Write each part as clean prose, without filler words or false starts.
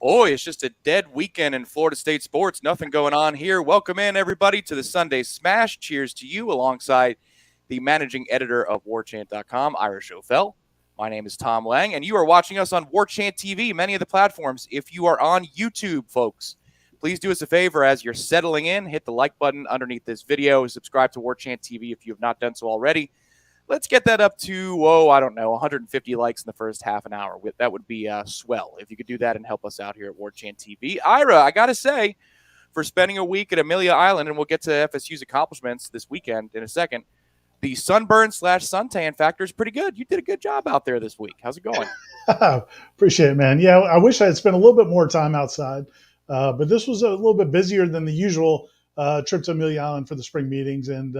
Boy, it's just a dead weekend in Florida State sports. Nothing going on here. Welcome in, everybody, to the Sunday Smash. Cheers to you alongside the managing editor of Warchant.com, Ira Schofel. My name is Tom Lang, and you are watching us on Warchant TV, many of the platforms. If you are on YouTube, folks, please do us a favor as you're settling in. Hit the like button underneath this video. Subscribe to Warchant TV if you have not done so already. Let's get that up to, 150 likes in the first half an hour. That would be swell if you could do that and help us out here at Warchant TV. Ira, I got to say, for spending a week at Amelia Island, and we'll get to FSU's accomplishments this weekend in a second, the sunburn/suntan factor is pretty good. You did a good job out there this week. How's it going? Appreciate it, man. Yeah, I wish I had spent a little bit more time outside, but this was a little bit busier than the usual trip to Amelia Island for the spring meetings. And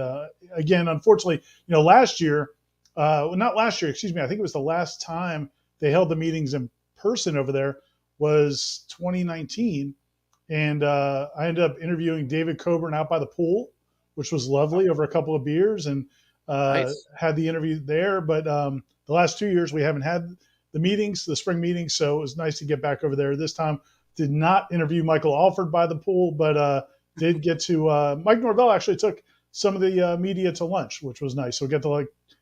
again, unfortunately, last year, not last year, excuse me, I think it was the last time they held the meetings in person over there was 2019. And I ended up interviewing David Coburn out by the pool, which was lovely, over a couple of beers, and Nice. had the interview there. But the last 2 years, we haven't had the spring meetings. So it was nice to get back over there. This time, did not interview Michael Alford by the pool, but did get to Mike Norvell actually took some of the media to lunch, which was nice. So we get to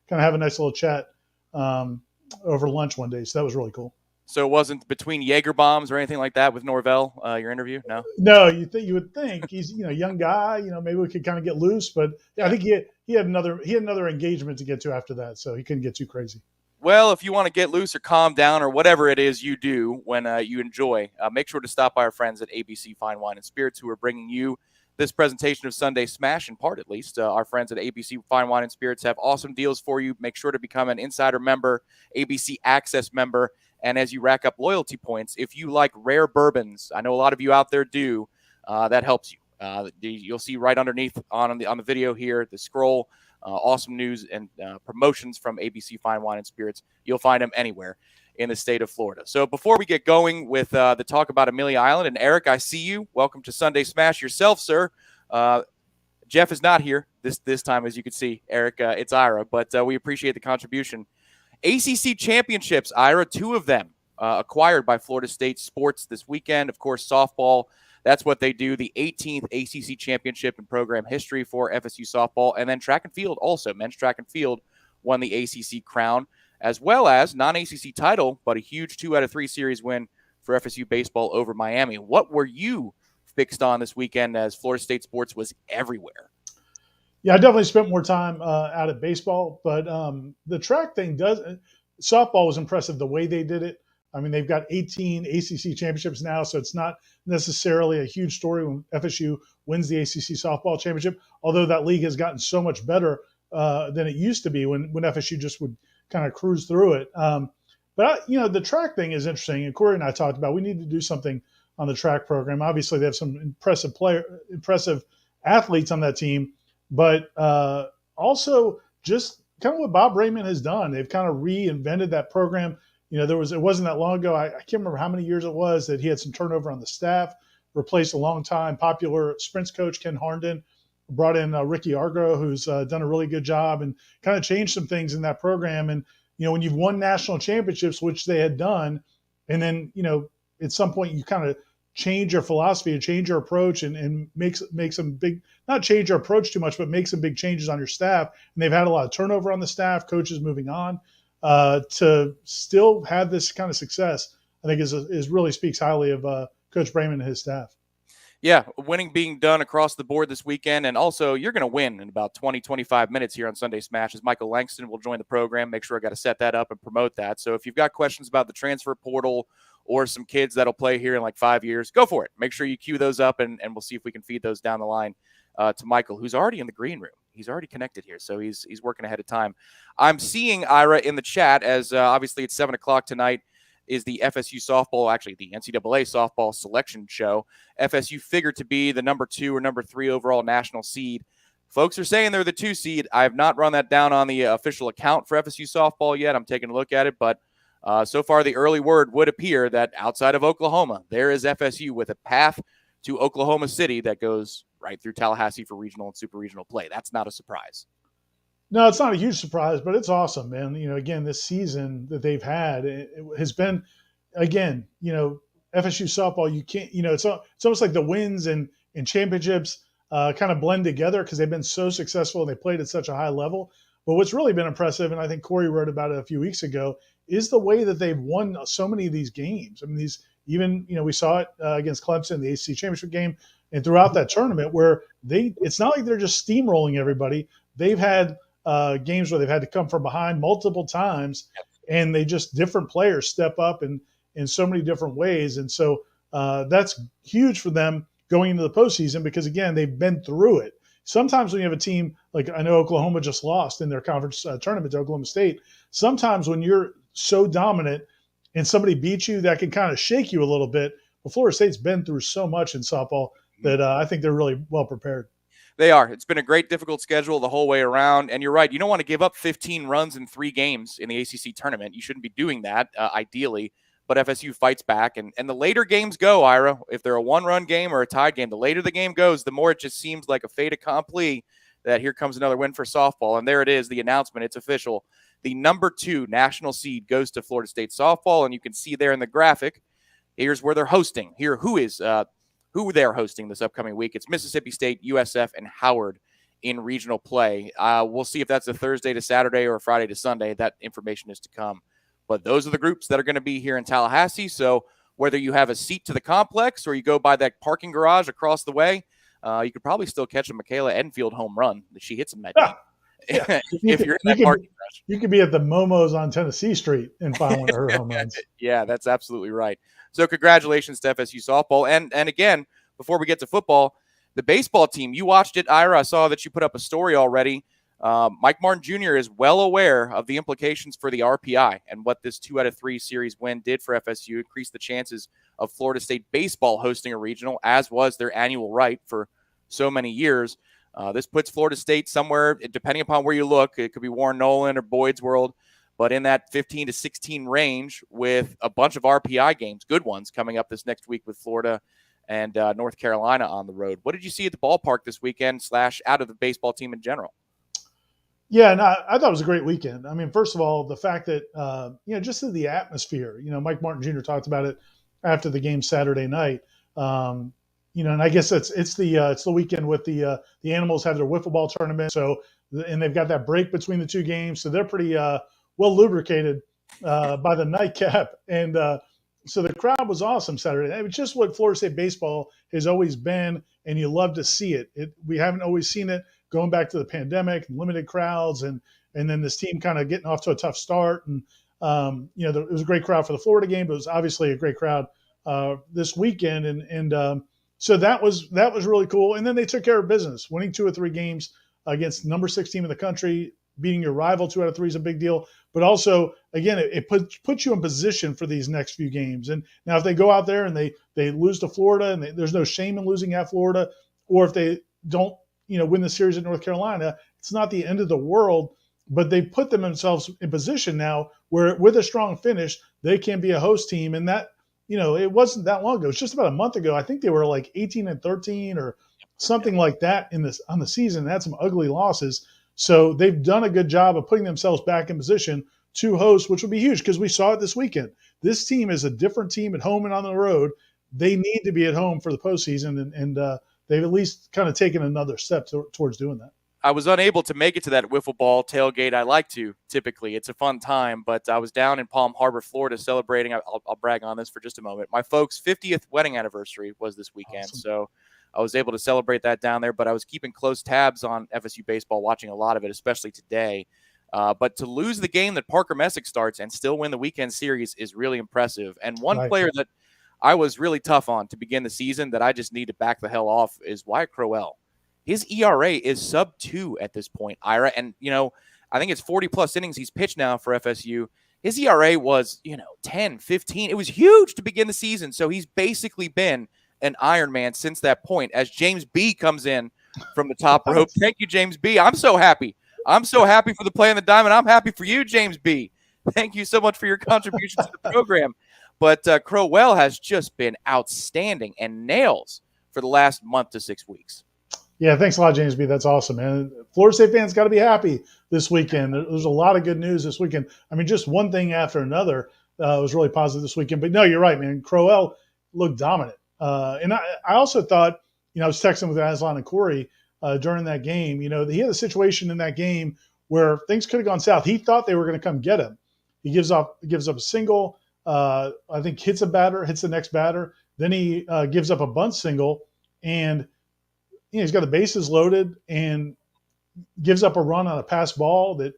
kind of have a nice little chat over lunch one day. So that was really cool. So it wasn't between Jaeger bombs or anything like that with Norvell, your interview? No? No, you would think he's young guy. Maybe we could kind of get loose, but yeah, I think he had another engagement to get to after that, so he couldn't get too crazy. Well, if you want to get loose or calm down or whatever it is you do when you enjoy, make sure to stop by our friends at ABC Fine Wine and Spirits, who are bringing you this presentation of Sunday Smash, in part at least. Our friends at ABC Fine Wine and Spirits have awesome deals for you. Make sure to become an Insider member, ABC Access member, and as you rack up loyalty points, if you like rare bourbons, I know a lot of you out there do, that helps you. You'll see right underneath on the video here, the scroll, awesome news and promotions from ABC Fine Wine and Spirits. You'll find them anywhere in the state of Florida. So before we get going with the talk about Amelia Island, and Eric, I see you. Welcome to Sunday Smash yourself, sir. Jeff is not here this time, as you can see. Eric, it's Ira, but we appreciate the contribution. ACC Championships, Ira, 2 of them acquired by Florida State Sports this weekend. Of course, softball, that's what they do. The 18th ACC Championship in program history for FSU Softball. And then track and field also. Men's track and field won the ACC crown, as well as non-ACC title, but a huge 2 out of 3 series win for FSU Baseball over Miami. What were you fixed on this weekend as Florida State Sports was everywhere? Yeah, I definitely spent more time out at baseball, but the track thing softball was impressive the way they did it. I mean, they've got 18 ACC championships now, so it's not necessarily a huge story when FSU wins the ACC softball championship, although that league has gotten so much better than it used to be when FSU just would kind of cruise through it. But the track thing is interesting, and Corey and I talked about we need to do something on the track program. Obviously, they have some impressive athletes on that team, but also just kind of what Bob Raymond has done. They've kind of reinvented that program. It wasn't that long ago. I can't remember how many years it was that he had some turnover on the staff, replaced a long-time popular sprints coach, Ken Harnden, brought in Ricky Argo, who's done a really good job and kind of changed some things in that program. And, when you've won national championships, which they had done, and then, at some point you kind of change your philosophy and change your approach and make some big, not change your approach too much, but make some big changes on your staff. And they've had a lot of turnover on the staff, coaches moving on. To still have this kind of success, I think is really speaks highly of Coach Brayman and his staff. Yeah, winning being done across the board this weekend, and also you're going to win in about 20, 25 minutes here on Sunday Smash as Michael Langston will join the program. Make sure I got to set that up and promote that. So if you've got questions about the transfer portal or some kids that'll play here in like 5 years, go for it. Make sure you queue those up, and we'll see if we can feed those down the line to Michael, who's already in the green room. He's already connected here, so he's working ahead of time. I'm seeing Ira in the chat as obviously it's 7 o'clock tonight is the FSU softball, actually the NCAA softball selection show. FSU figured to be the number 2 or number 3 overall national seed. Folks are saying they're the 2 seed. I have not run that down on the official account for FSU softball yet. I'm taking a look at it, but so far the early word would appear that outside of Oklahoma, there is FSU with a path to Oklahoma City that goes right through Tallahassee for regional and super regional play. That's not a surprise. No, it's not a huge surprise, but it's awesome, man. Again, this season that they've had it has been, again, FSU softball, you can't, it's almost like the wins and championships kind of blend together because they've been so successful and they played at such a high level. But what's really been impressive, and I think Corey wrote about it a few weeks ago, is the way that they've won so many of these games. I mean, we saw it against Clemson, the ACC Championship game, and throughout that tournament where it's not like they're just steamrolling everybody. They've had games where they've had to come from behind multiple times, and they just different players step up in so many different ways. And so that's huge for them going into the postseason because, again, they've been through it. Sometimes when you have a team like I know Oklahoma just lost in their conference tournament to Oklahoma State, sometimes when you're so dominant and somebody beats you, that can kind of shake you a little bit. But Florida State's been through so much in softball that I think they're really well prepared. They are. It's been a great, difficult schedule the whole way around. And you're right. You don't want to give up 15 runs in 3 games in the ACC tournament. You shouldn't be doing that, ideally. But FSU fights back. And the later games go, Ira, if they're a 1-run game or a tied game, the later the game goes, the more it just seems like a fait accompli that here comes another win for softball. And there it is, the announcement. It's official. The number 2 national seed goes to Florida State softball. And you can see there in the graphic, here's where they're hosting. Here, who they're hosting this upcoming week. It's Mississippi State, USF, and Howard in regional play. We'll see if that's a Thursday to Saturday or a Friday to Sunday. That information is to come. But those are the groups that are going to be here in Tallahassee. So whether you have a seat to the complex or you go by that parking garage across the way, you could probably still catch a Michaela Enfield home run that she hits in that game. Yeah. If you're in that parking garage. You could be at the Momos on Tennessee Street and find one of her home runs. Yeah, that's absolutely right. So congratulations to FSU softball. And again, before we get to football, the baseball team, you watched it, Ira. I saw that you put up a story already. Mike Martin Jr. is well aware of the implications for the RPI and what this 2 out of 3 series win did for FSU, increased the chances of Florida State baseball hosting a regional, as was their annual right for so many years. This puts Florida State somewhere, depending upon where you look, it could be Warren Nolan or Boyd's World, but in that 15 to 16 range with a bunch of RPI games, good ones, coming up this next week with Florida and North Carolina on the road. What did you see at the ballpark this weekend / out of the baseball team in general? Yeah, no, I thought it was a great weekend. I mean, first of all, the fact that, just the atmosphere, Mike Martin Jr. talked about it after the game Saturday night. And I guess it's the weekend with the Animals have their wiffle ball tournament. So, and they've got that break between the 2 games. So they're pretty well lubricated by the nightcap. And so the crowd was awesome Saturday. It was just what Florida State baseball has always been, and you love to see it. We haven't always seen it going back to the pandemic, limited crowds, and then this team kind of getting off to a tough start. And, it was a great crowd for the Florida game, but it was obviously a great crowd this weekend. And so that was really cool. And then they took care of business, winning 2 or 3 games against the number 6 team in the country. Beating your rival 2 out of 3 is a big deal. But also, again, it puts you in position for these next few games. And now if they go out there and they lose to Florida, and there's no shame in losing at Florida, or if they don't win the series at North Carolina, it's not the end of the world, but they put themselves in position now where with a strong finish, they can be a host team. And that, it wasn't that long ago. It's just about a month ago. I think they were like 18-13 or something like that on the season. They had some ugly losses. So they've done a good job of putting themselves back in position to host, which would be huge because we saw it this weekend. This team is a different team at home and on the road. They need to be at home for the postseason, and they've at least kind of taken another step towards doing that. I was unable to make it to that wiffle ball tailgate I like to typically. It's a fun time, but I was down in Palm Harbor, Florida, celebrating. I'll brag on this for just a moment. My folks' 50th wedding anniversary was this weekend, awesome. So I was able to celebrate that down there, but I was keeping close tabs on FSU baseball, watching a lot of it, especially today. But to lose the game that Parker Messick starts and still win the weekend series is really impressive. And one player that I was really tough on to begin the season that I just need to back the hell off is Wyatt Crowell. His ERA is sub-2 at this point, Ira. And, I think it's 40-plus innings he's pitched now for FSU. His ERA was, 10, 15. It was huge to begin the season. So he's basically been an Iron Man since that point as James B. comes in from the top rope. Thank you, James B. I'm so happy. I'm so happy for the play on the diamond. I'm happy for you, James B. Thank you so much for your contribution to the program. But Crowell has just been outstanding and nails for the last month to 6 weeks. Yeah, thanks a lot, James B. That's awesome, man. Florida State fans got to be happy this weekend. There's a lot of good news this weekend. I mean, just one thing after another was really positive this weekend. But no, you're right, man. Crowell, looked dominant. And I also thought, I was texting with Aslan and Corey during that game. He had a situation in that game where things could have gone south. He thought they were going to come get him. He gives up a single. I think hits the next batter. Then he gives up a bunt single, and he's got the bases loaded and gives up a run on a pass ball. The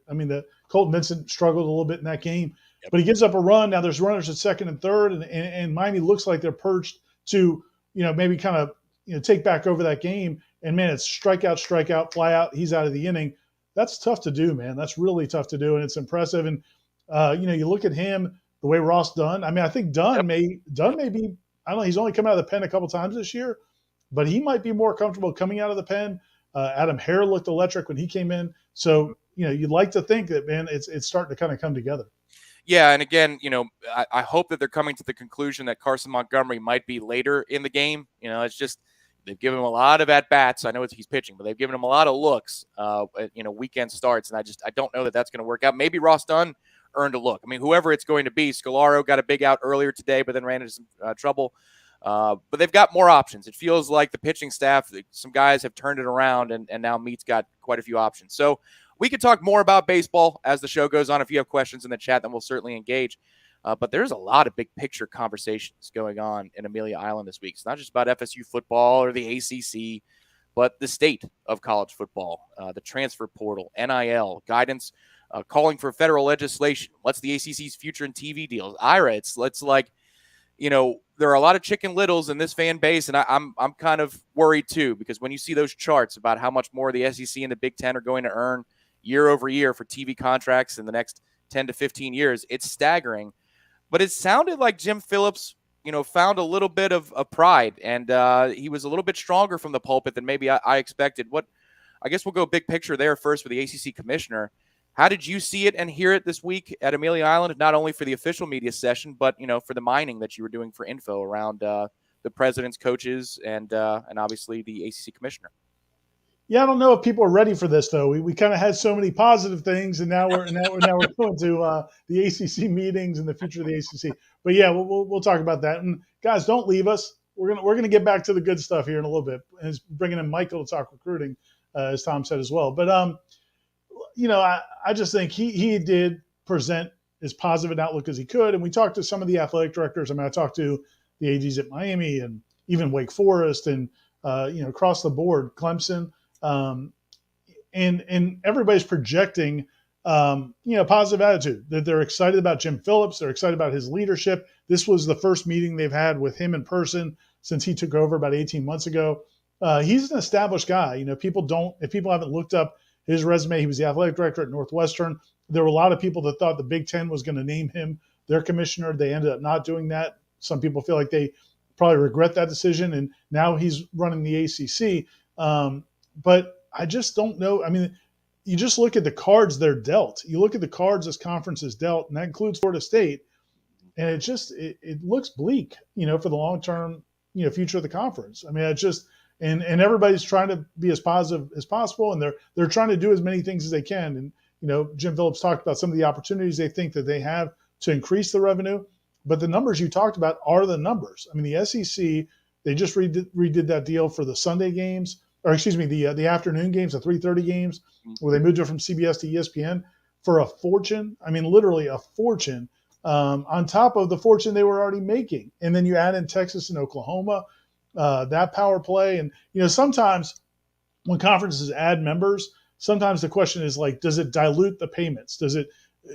Colton Vincent struggled a little bit in that game, but he gives up a run. Now there's runners at second and third, and Miami looks like they're perched to maybe kind of take back over that game. And man, it's strikeout, fly out. He's out of the inning. That's tough to do, man. That's really tough to do, and it's impressive. And you look at him, the way Ross Dunn. I think Dunn may be. I don't know. He's only come out of the pen a couple times this year, but he might be more comfortable coming out of the pen. Adam Hare looked electric when he came in. So you'd like to think that, man, it's starting to kind of come together. Yeah, and again, I hope that they're coming to the conclusion that Carson Montgomery might be later in the game. It's just they've given him a lot of at-bats. I know he's pitching, but they've given him a lot of looks, weekend starts, and I don't know that that's going to work out. Maybe Ross Dunn earned a look. Whoever it's going to be, Scolaro got a big out earlier today, but then ran into some trouble. But they've got more options. It feels like the pitching staff, some guys have turned it around, and now Meat's got quite a few options. So we could talk more about baseball as the show goes on. If you have questions in the chat, then we'll certainly engage. But there's a lot of big picture conversations going on in Amelia Island this week. It's not just about FSU football or the ACC, but the state of college football, the transfer portal, NIL, guidance, calling for federal legislation. What's the ACC's future in TV deals? Ira, it's like, there are a lot of Chicken Littles in this fan base, and I'm kind of worried too, because when you see those charts about how much more the SEC and the Big Ten are going to earn year over year for TV contracts in the next 10 to 15 years, it's staggering. But it sounded like Jim Phillips, found a little bit of pride, and he was a little bit stronger from the pulpit than maybe I expected. I guess we'll go big picture there first for the ACC commissioner. How did you see it and hear it this week at Amelia Island, not only for the official media session, but, for the mining that you were doing for info around the president's coaches and obviously the ACC commissioner? Yeah, I don't know if people are ready for this, though. We kind of had so many positive things, and now we're going to the ACC meetings and the future of the ACC. But yeah, we'll talk about that. And guys, don't leave us. We're gonna get back to the good stuff here in a little bit. And bringing in Michael to talk recruiting, as Tom said as well. But I just think he did present as positive an outlook as he could. And we talked to some of the athletic directors. I talked to the ADs at Miami and even Wake Forest and across the board, Clemson. And everybody's projecting, positive attitude, that they're excited about Jim Phillips. They're excited about his leadership. This was the first meeting they've had with him in person since he took over about 18 months ago. He's an established guy. If people haven't looked up his resume, he was the athletic director at Northwestern. There were a lot of people that thought the Big Ten was going to name him their commissioner. They ended up not doing that. Some people feel like they probably regret that decision, and now he's running the ACC. But I just don't know. You just look at the cards they're dealt. You look at the cards this conference is dealt, and that includes Florida State, and it looks bleak, for the long-term, future of the conference. It's just and everybody's trying to be as positive as possible, and they're trying to do as many things as they can. And Jim Phillips talked about some of the opportunities they think that they have to increase the revenue, but the numbers you talked about are the numbers. The SEC, they just redid that deal for the Sunday games. Or excuse me, the afternoon games, the 3:30 games, where they moved it from CBS to ESPN for a fortune. Literally a fortune, on top of the fortune they were already making. And then you add in Texas and Oklahoma, that power play. And, sometimes when conferences add members, sometimes the question is like, does it dilute the payments? Does it,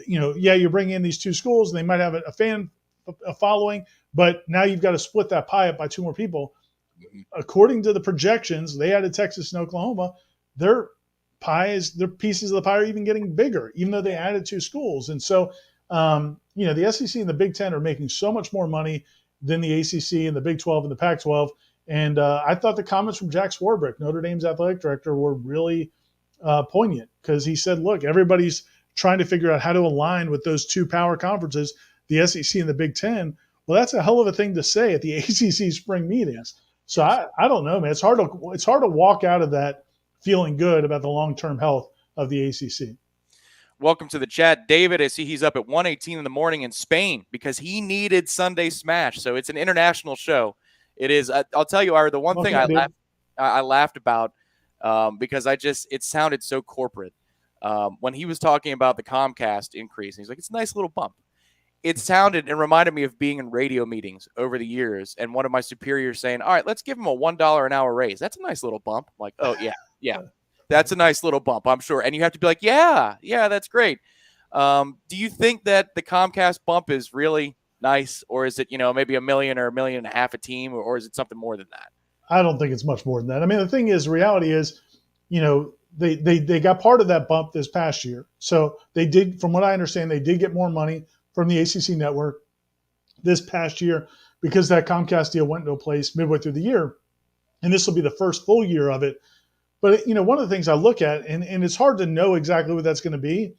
you bring in these two schools and they might have a fan following, but now you've got to split that pie up by two more people. According to the projections, they added Texas and Oklahoma. Their pieces of the pie are even getting bigger, even though they added two schools. And so, the SEC and the Big Ten are making so much more money than the ACC and the Big 12 and the Pac-12. And I thought the comments from Jack Swarbrick, Notre Dame's athletic director, were really poignant, because he said, look, everybody's trying to figure out how to align with those two power conferences, the SEC and the Big Ten. Well, that's a hell of a thing to say at the ACC spring meetings. So I don't know, man. It's hard to walk out of that feeling good about the long-term health of the ACC. Welcome to the chat. David, I see he's up at 1:18 in the morning in Spain because he needed Sunday Smash. So it's an international show. It is. I'll tell you, Ira, the one thing I laughed about because it sounded so corporate. When he was talking about the Comcast increase, he's like, it's a nice little bump. It sounded and reminded me of being in radio meetings over the years and one of my superiors saying, all right, let's give him a $1 an hour raise. That's a nice little bump. I'm like, oh, yeah. That's a nice little bump, I'm sure. And you have to be like, yeah, that's great. Do you think that the Comcast bump is really nice, or is it, maybe $1 million or $1.5 million a team, or is it something more than that? I don't think it's much more than that. I mean, the thing is, reality is, they got part of that bump this past year. So they did, from what I understand, they did get more money from the ACC network this past year because that Comcast deal went into place midway through the year. And this will be the first full year of it. But, one of the things I look at, and it's hard to know exactly what that's going to be,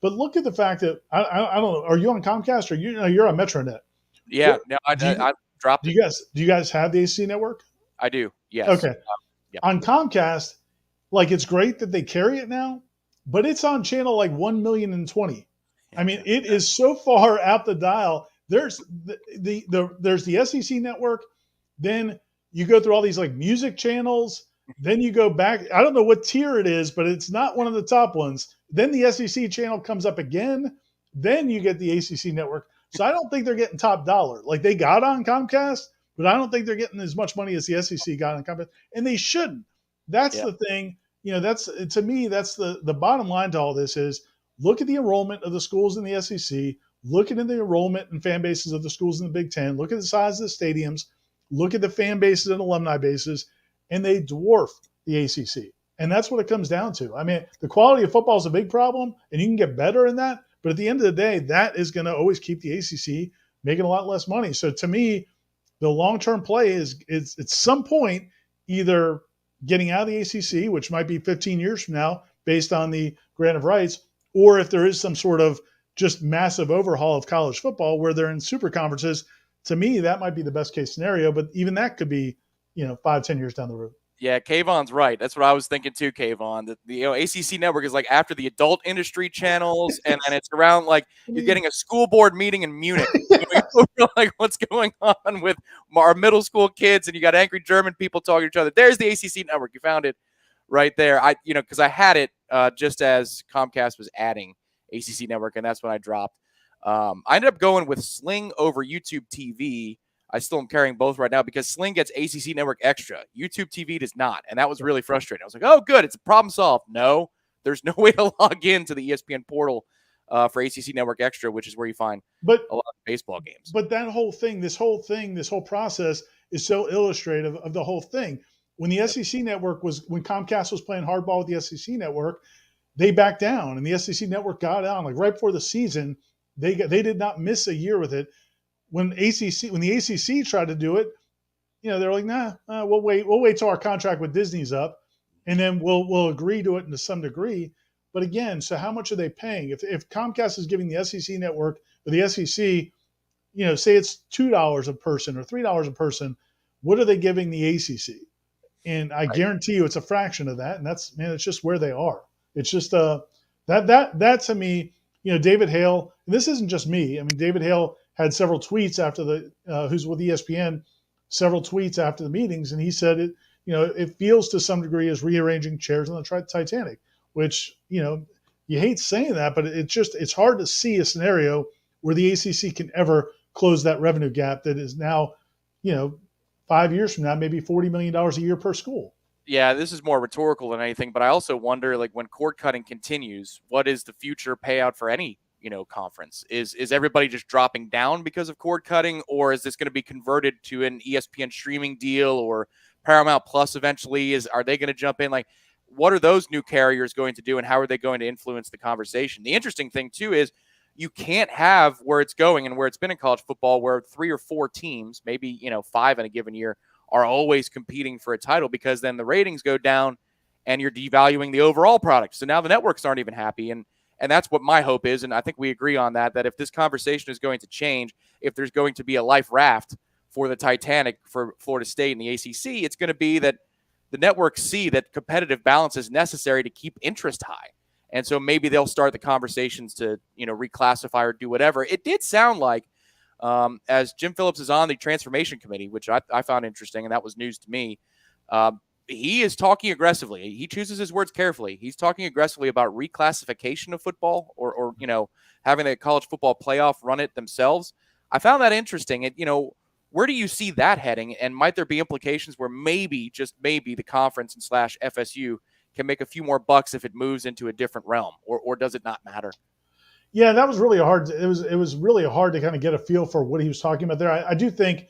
but look at the fact that, I don't know, are you on Comcast or you're on MetroNet? Yeah, no, I dropped it. Do you guys have the ACC network? I do, yes. Okay. On Comcast, it's great that they carry it now, but it's on channel 1,020,000. I mean, it is so far out the dial. There's there's the SEC network, then you go through all these music channels. Then you go back. I don't know what tier it is, but it's not one of the top ones. Then the SEC channel comes up again. Then you get the ACC network. So I don't think they're getting top dollar. They got on Comcast, but I don't think they're getting as much money as the SEC got on Comcast. And they shouldn't. That's the thing. That's, to me, that's the bottom line to all this is look at the enrollment of the schools in the SEC. Look at the enrollment and fan bases of the schools in the Big Ten. Look at the size of the stadiums. Look at the fan bases and alumni bases. And they dwarf the ACC. And that's what it comes down to. I mean, the quality of football is a big problem, and you can get better in that. But at the end of the day, that is going to always keep the ACC making a lot less money. So to me, the long-term play is at some point either getting out of the ACC, which might be 15 years from now based on the grant of rights, or if there is some sort of just massive overhaul of college football where they're in super conferences, to me, that might be the best case scenario. But even that could be 5-10 years down the road. Yeah, Kayvon's right. That's what I was thinking too, Kayvon. The ACC network is after the adult industry channels, and then it's around you're getting a school board meeting in Munich. What's going on with our middle school kids, and you got angry German people talking to each other. There's the ACC network. You found it right there. Because I had it just as Comcast was adding ACC network, and that's when I dropped. I ended up going with Sling over YouTube TV. I still am carrying both right now because Sling gets ACC Network Extra. YouTube TV does not, and that was really frustrating. I was like, oh, good, it's a problem solved. No, there's no way to log into the ESPN portal for ACC Network Extra, which is where you find a lot of baseball games. But that whole thing, this whole process is so illustrative of the whole thing. When the SEC Network when Comcast was playing hardball with the SEC Network, they backed down, and the SEC Network got on right before the season. They did not miss a year with it. When the ACC tried to do it, they're like, nah, we'll wait till our contract with Disney's up, and then we'll agree to it to some degree. But again, so how much are they paying? If Comcast is giving the SEC network or the SEC, say it's $2 a person or $3 a person, what are they giving the ACC? And I guarantee you, it's a fraction of that. And it's just where they are. It's just that to me, David Hale. And this isn't just me. I mean, David Hale had several tweets after who's with ESPN, several tweets after the meetings, and he said it feels to some degree as rearranging chairs on the Titanic, which you hate saying that, but it's hard to see a scenario where the ACC can ever close that revenue gap that is now 5 years from now maybe $40 million a year per school. Yeah, this is more rhetorical than anything, but I also wonder when cord cutting continues, what is the future payout for any conference? Is everybody just dropping down because of cord cutting, or is this going to be converted to an ESPN streaming deal or Paramount Plus eventually? Are they going to jump in? What are those new carriers going to do, and how are they going to influence the conversation? The interesting thing too is you can't have where it's going and where it's been in college football, where 3 or 4 teams, maybe 5 in a given year, are always competing for a title, because then the ratings go down and you're devaluing the overall product. So now the networks aren't even happy. And that's what my hope is. And I think we agree on that if this conversation is going to change, if there's going to be a life raft for the Titanic for Florida State and the ACC, it's going to be that the networks see that competitive balance is necessary to keep interest high. And so maybe they'll start the conversations to, reclassify or do whatever. It did sound like, as Jim Phillips is on the transformation committee, which I found interesting, and that was news to me. He is talking aggressively. He chooses his words carefully. He's talking aggressively about reclassification of football, or having the college football playoff run it themselves. I found that interesting. Where do you see that heading? And might there be implications where maybe, just maybe, the conference and / FSU can make a few more bucks if it moves into a different realm, or does it not matter? Yeah, that was really hard. It was really hard to kind of get a feel for what he was talking about there. I do think,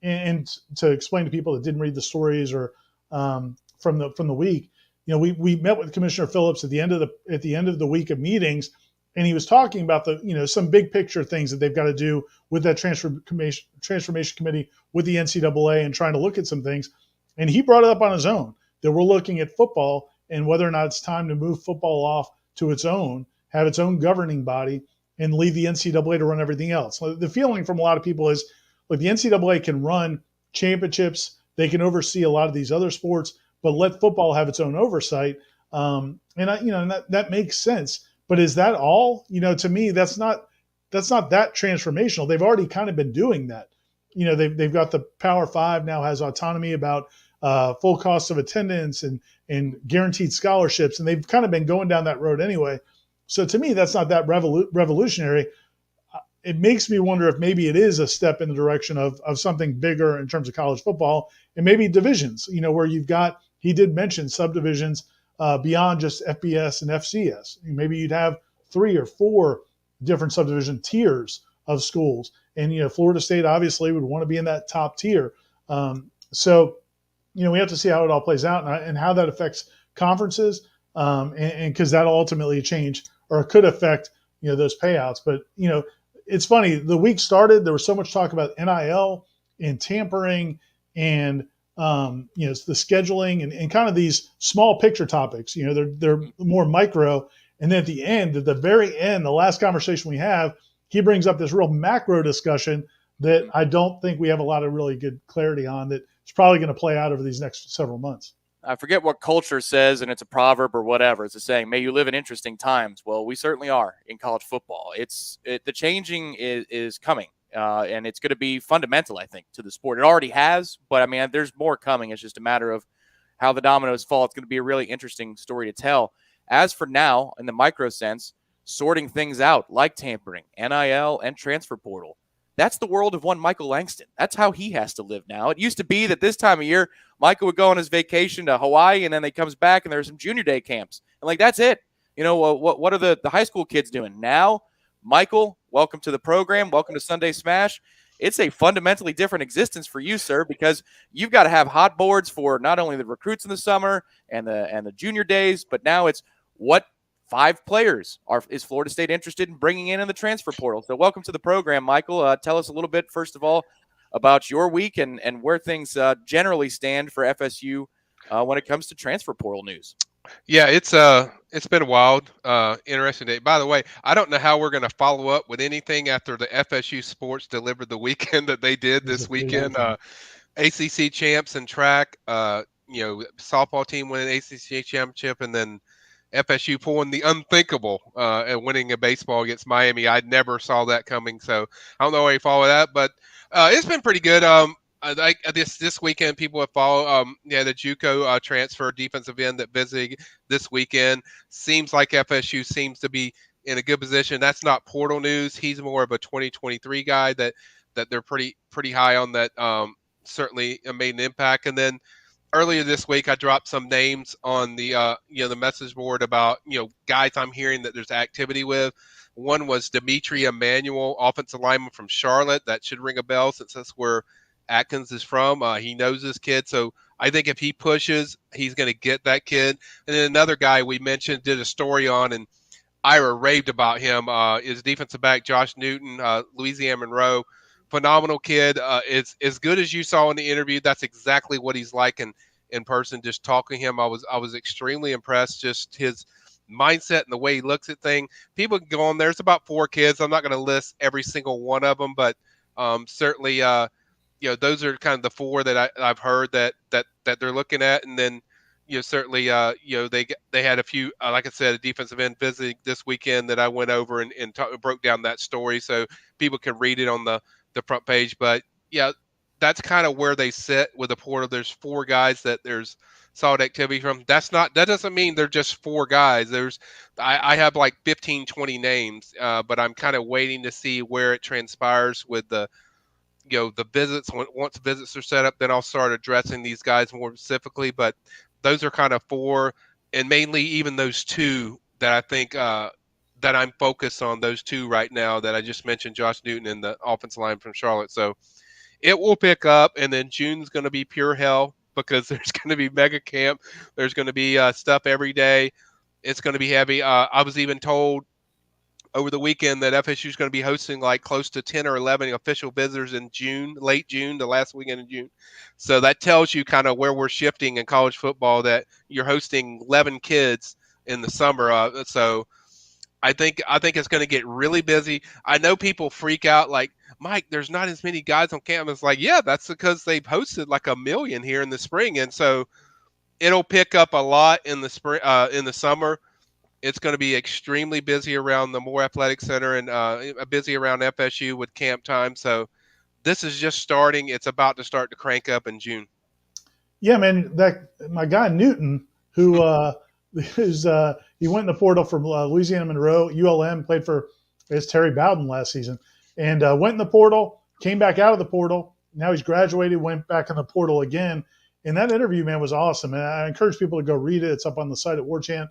and to explain to people that didn't read the stories or from the week, we met with Commissioner Phillips at the end of the week of meetings, and he was talking about some big picture things that they've got to do with that transformation committee with the NCAA and trying to look at some things. And he brought it up on his own that we're looking at football and whether or not it's time to move football off to its own, have its own governing body, and leave the NCAA to run everything else. The feeling from a lot of people is, look, the NCAA can run championships, they can oversee a lot of these other sports, but let football have its own oversight. And that makes sense. But is that all? To me, that's not that transformational. They've already kind of been doing that. They've got the Power Five now has autonomy about full cost of attendance and guaranteed scholarships, and they've kind of been going down that road anyway. So to me, that's not that revolutionary. It makes me wonder if maybe it is a step in the direction of something bigger in terms of college football and maybe divisions, where he did mention subdivisions beyond just FBS and FCS. Maybe you'd have 3 or 4 different subdivision tiers of schools. And, Florida State obviously would want to be in that top tier. So we have to see how it all plays out and how that affects conferences. And because that'll ultimately change or could affect, those payouts. But, it's funny. The week started, there was so much talk about NIL and tampering and, the scheduling and kind of these small picture topics. They're more micro. And then at the very end, the last conversation we have, he brings up this real macro discussion that I don't think we have a lot of really good clarity on that it's probably going to play out over these next several months. I forget what culture says, and it's a proverb or whatever. It's a saying, may you live in interesting times. Well, we certainly are in college football. The changing is coming, and it's going to be fundamental, I think, to the sport. It already has, but, there's more coming. It's just a matter of how the dominoes fall. It's going to be a really interesting story to tell. As for now, in the micro sense, sorting things out like tampering, NIL, and transfer portal. That's the world of one Michael Langston. That's how he has to live now. It used to be that this time of year, Michael would go on his vacation to Hawaii, and then he comes back, and there's some junior day camps. And, that's it. What are the high school kids doing? Now, Michael, welcome to the program. Welcome to Sunday Smash. It's a fundamentally different existence for you, sir, because you've got to have hot boards for not only the recruits in the summer and the junior days, but now it's what 5 players is Florida State interested in bringing in the transfer portal. So welcome to the program, Michael. Tell us a little bit, first of all, about your week and where things generally stand for FSU when it comes to transfer portal news. Yeah, it's been a wild, interesting day. By the way, I don't know how we're going to follow up with anything after the FSU Sports delivered the weekend that they did this weekend. ACC champs and track, softball team winning ACC championship, and then FSU pulling the unthinkable and winning a baseball against Miami. I never saw that coming, so I don't know how you follow that, but it's been pretty good. This weekend, people have followed. The JUCO transfer defensive end that visited this weekend. Seems like FSU seems to be in a good position. That's not portal news. He's more of a 2023 guy that they're pretty high on. That certainly made an impact. And then earlier this week, I dropped some names on the the message board about guys I'm hearing that there's activity with. One was Dimitri Emmanuel, offensive lineman from Charlotte. That should ring a bell since that's where Atkins is from. He knows this kid, so I think if he pushes, he's going to get that kid. And then another guy we mentioned did a story on, and Ira raved about him. Is defensive back Josh Newton, Louisiana Monroe. Phenomenal kid. It's as good as you saw in the interview. That's exactly what he's like in person. Just talking to him, I was extremely impressed. Just his mindset and the way he looks at things. People can go on there. It's about 4 kids. I'm not going to list every single one of them, but certainly those are kind of the 4 that I've heard that they're looking at. And then certainly, they had a few, like I said, a defensive end visiting this weekend that I went over and broke down that story so people can read it on the front page. But yeah, that's kind of where they sit with the portal. There's 4 guys that there's solid activity from. That doesn't mean they're just 4 guys. I have like 15, 20 names, but I'm kind of waiting to see where it transpires with the visits. Once visits are set up, then I'll start addressing these guys more specifically. But those are kind of 4, and mainly even those 2 that I think that I'm focused on. Those 2 right now that I just mentioned, Josh Newton and the offensive line from Charlotte. So it will pick up, and then June's going to be pure hell because there's going to be mega camp. There's going to be stuff every day. It's going to be heavy. I was even told over the weekend that FSU is going to be hosting like close to 10 or 11 official visitors in June, late June, the last weekend in June. So that tells you kind of where we're shifting in college football, that you're hosting 11 kids in the summer. So I think it's going to get really busy. I know people freak out like, Mike, there's not as many guys on campus. Like, yeah, that's because they've hosted like 1 million here in the spring. And so it'll pick up a lot in the spring, in the summer. It's going to be extremely busy around the Moore Athletic Center and busy around FSU with camp time. So this is just starting. It's about to start to crank up in June. Yeah, man. My guy Newton, who he went in the portal from Louisiana Monroe, ULM, played for Terry Bowden last season, and went in the portal, came back out of the portal. Now he's graduated, went back in the portal again. And that interview, man, was awesome. And I encourage people to go read it. It's up on the site at Warchant.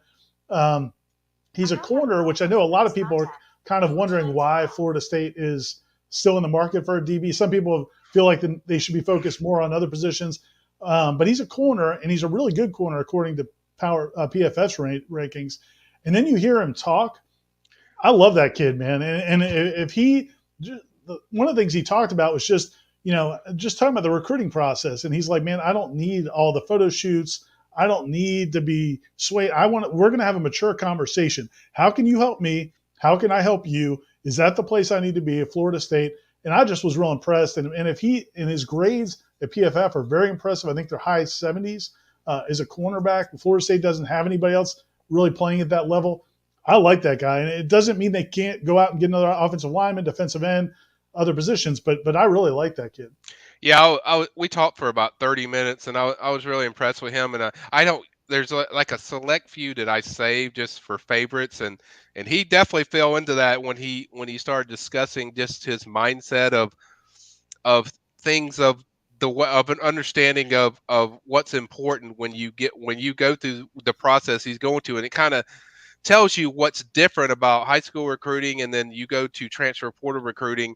He's a corner, which I know a lot of people are kind of wondering why Florida State is still in the market for a DB. Some people feel like they should be focused more on other positions. But he's a corner, and he's a really good corner according to PFF rankings. And then you hear him talk. I love that kid, man. And if one of the things he talked about was just talking about the recruiting process. And he's like, man, I don't need all the photo shoots. I don't need to be swayed. We're going to have a mature conversation. How can you help me? How can I help you? Is that the place I need to be at Florida State? And I just was real impressed. And if his grades at PFF are very impressive. I think they're high 70s as a cornerback. Florida State doesn't have anybody else really playing at that level. I like that guy. And it doesn't mean they can't go out and get another offensive lineman, defensive end, other positions. But I really like that kid. Yeah, we talked for about 30 minutes, and I was really impressed with him. And there's like a select few that I saved just for favorites, and he definitely fell into that when he started discussing just his mindset of things, of an understanding of what's important when you go through the process he's going to, and it kind of tells you what's different about high school recruiting, and then you go to transfer portal recruiting.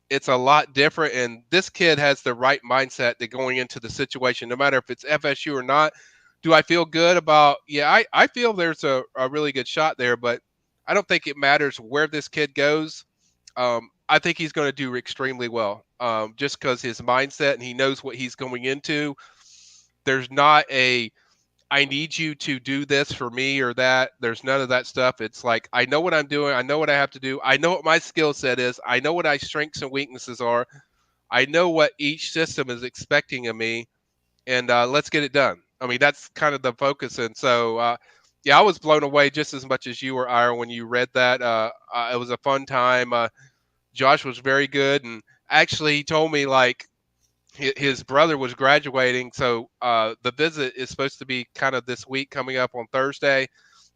It's a lot different, and this kid has the right mindset that going into the situation, no matter if it's FSU or not. Do I feel good about? Yeah, I feel there's a really good shot there, but I don't think it matters where this kid goes. I think he's going to do extremely well, just because his mindset, and he knows what he's going into. There's not I need you to do this for me or that. There's none of that stuff. It's like, I know what I'm doing. I know what I have to do. I know what my skill set is. I know what my strengths and weaknesses are. I know what each system is expecting of me, and let's get it done. I mean, that's kind of the focus. And so, yeah, I was blown away just as much as you were, Ira, when you read that. It was a fun time. Josh was very good. And actually, he told me, like, his brother was graduating, so the visit is supposed to be kind of this week coming up on Thursday,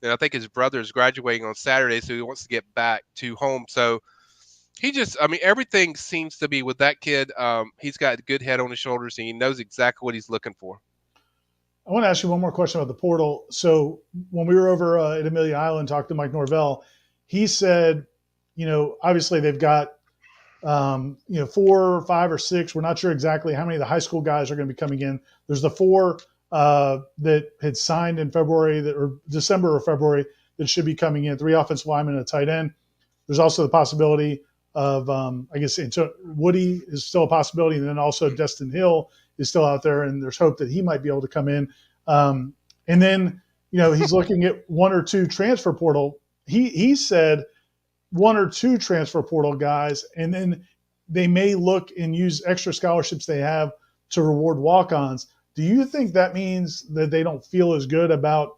and I think his brother is graduating on Saturday, so he wants to get back to home. So everything seems to be with that kid. He's got a good head on his shoulders, and he knows exactly what he's looking for. I want to ask you one more question about the portal. So when we were over at Amelia Island, talked to Mike Norvell, he said, obviously they've got 4 or 5 or 6. We're not sure exactly how many of the high school guys are going to be coming in. There's the 4 that had signed in December or February that should be coming in. 3 offensive linemen and a tight end. There's also the possibility of, Woody is still a possibility. And then also Destyn Hill is still out there, and there's hope that he might be able to come in. And then, he's looking at 1 or 2 transfer portal. He said 1 or 2 transfer portal guys, and then they may look and use extra scholarships they have to reward walk-ons. Do you think that means that they don't feel as good about